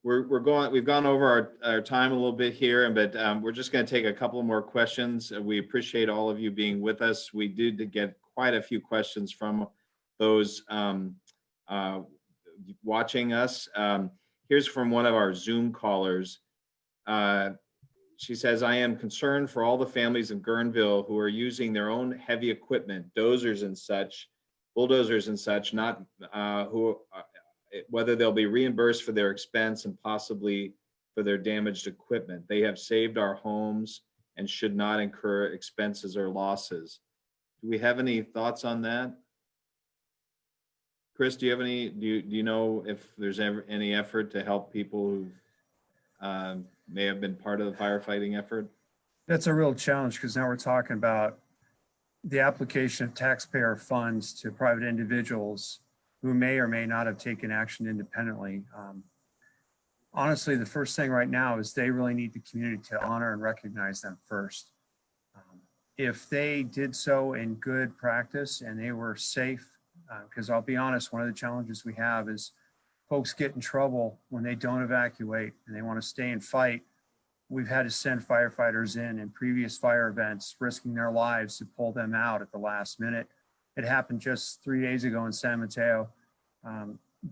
We've gone over our time a little bit here, but we're just going to take a couple more questions. We appreciate all of you being with us. We did get quite a few questions from those watching us. Here's from one of our Zoom callers. She says, I am concerned for all the families in Gernville who are using their own heavy equipment, dozers and such, bulldozers and such, not whether they'll be reimbursed for their expense and possibly for their damaged equipment. They have saved our homes and should not incur expenses or losses. Do we have any thoughts on that? Chris, do you know if there's ever any effort to help people who may have been part of the firefighting effort? That's a real challenge because now we're talking about the application of taxpayer funds to private individuals who may or may not have taken action independently. Honestly, the first thing right now is they really need the community to honor and recognize them first. If they did so in good practice and they were safe, because I'll be honest, one of the challenges we have is folks get in trouble when they don't evacuate and they want to stay and fight. We've had to send firefighters in previous fire events, risking their lives to pull them out at the last minute. It happened just 3 days ago in San Mateo.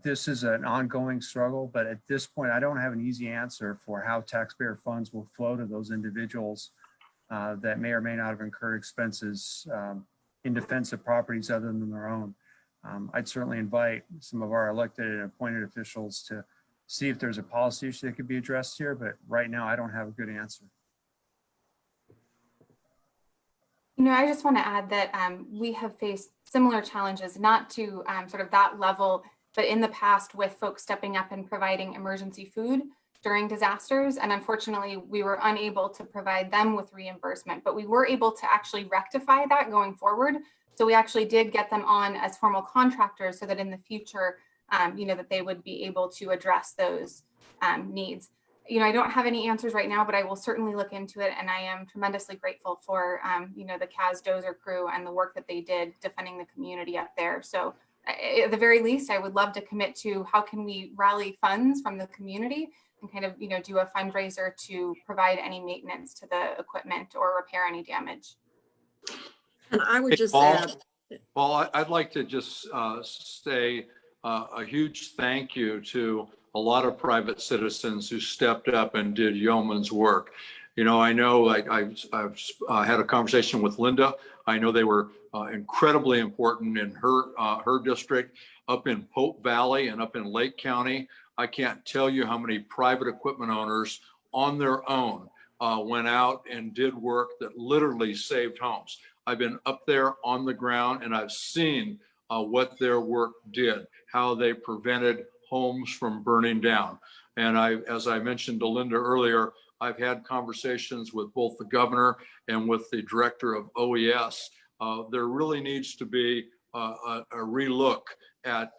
This is an ongoing struggle, but at this point, I don't have an easy answer for how taxpayer funds will flow to those individuals that may or may not have incurred expenses in defense of properties other than their own. I'd certainly invite some of our elected and appointed officials to see if there's a policy issue that could be addressed here, but right now I don't have a good answer. You know, I just want to add that we have faced similar challenges, not to sort of that level, but in the past with folks stepping up and providing emergency food during disasters. And unfortunately, we were unable to provide them with reimbursement, but we were able to actually rectify that going forward. So we actually did get them on as formal contractors so that in the future, you know, that they would be able to address those needs. You know, I don't have any answers right now, but I will certainly look into it. And I am tremendously grateful for, you know, the CAS Dozer crew and the work that they did defending the community up there. So at the very least, I would love to commit to how can we rally funds from the community and kind of, you know, do a fundraiser to provide any maintenance to the equipment or repair any damage. And I would just Paul, add, Paul, I'd like to just say a huge thank you to a lot of private citizens who stepped up and did yeoman's work. You know, I know I've had a conversation with Linda. I know they were incredibly important in her district, up in Pope Valley and up in Lake County. I can't tell you how many private equipment owners on their own went out and did work that literally saved homes. I've been up there on the ground and I've seen what their work did, how they prevented homes from burning down. And as I mentioned to Linda earlier, I've had conversations with both the governor and with the director of OES. There really needs to be a relook at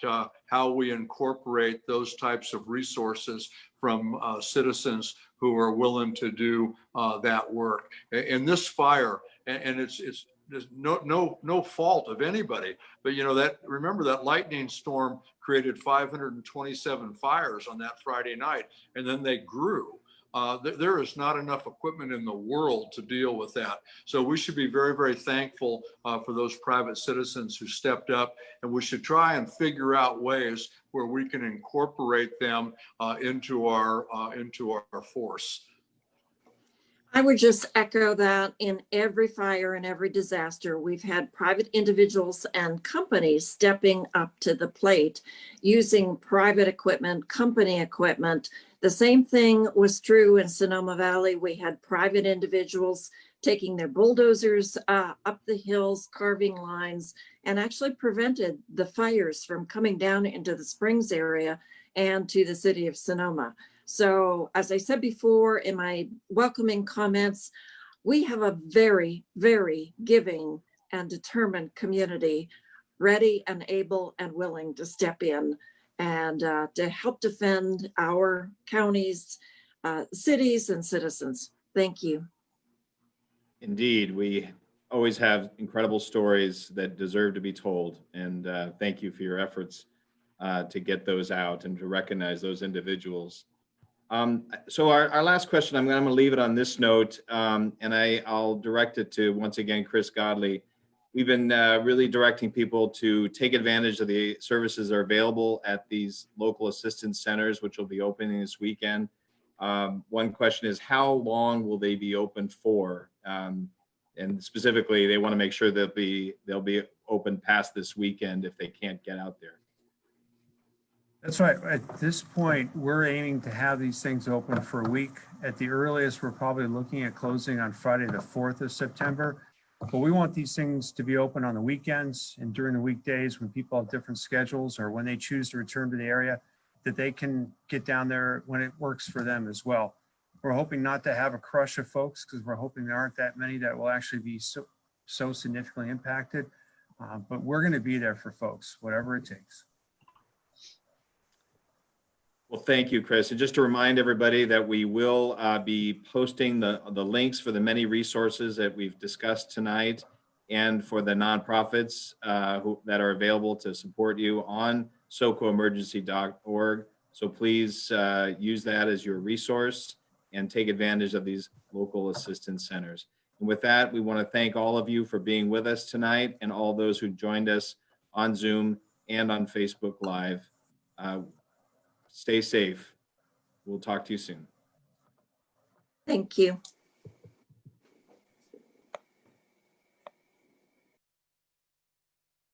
how we incorporate those types of resources from citizens who are willing to do that work. In this fire, and it's there's no fault of anybody, but you know, remember that lightning storm created 527 fires on that Friday night, and then they grew. There is not enough equipment in the world to deal with that. So we should be very, very thankful for those private citizens who stepped up, and we should try and figure out ways where we can incorporate them into our force. I would just echo that in every fire and every disaster, we've had private individuals and companies stepping up to the plate, using private equipment, company equipment. The same thing was true in Sonoma Valley. We had private individuals taking their bulldozers up the hills, carving lines, and actually prevented the fires from coming down into the Springs area and to the city of Sonoma. So as I said before in my welcoming comments, we have a very, very giving and determined community, ready and able and willing to step in and to help defend our counties, cities, and citizens. Thank you. Indeed, we always have incredible stories that deserve to be told. And thank you for your efforts to get those out and to recognize those individuals. So our last question, I'm going to leave it on this note, and I'll direct it to, once again, Chris Godley. We've been really directing people to take advantage of the services that are available at these local assistance centers, which will be opening this weekend. One question is, how long will they be open for? And specifically, they want to make sure that they'll be open past this weekend if they can't get out there. That's right. At this point, we're aiming to have these things open for a week. At the earliest, we're probably looking at closing on Friday, the 4th of September. But we want these things to be open on the weekends and during the weekdays when people have different schedules or when they choose to return to the area, that they can get down there when it works for them as well. We're hoping not to have a crush of folks because we're hoping there aren't that many that will actually be so significantly impacted. But we're going to be there for folks, whatever it takes. Well, thank you, Chris. And just to remind everybody that we will be posting the links for the many resources that we've discussed tonight and for the nonprofits that are available to support you on socoemergency.org. So please use that as your resource and take advantage of these local assistance centers. And with that, we want to thank all of you for being with us tonight and all those who joined us on Zoom and on Facebook Live. Stay safe. We'll talk to you soon. Thank you.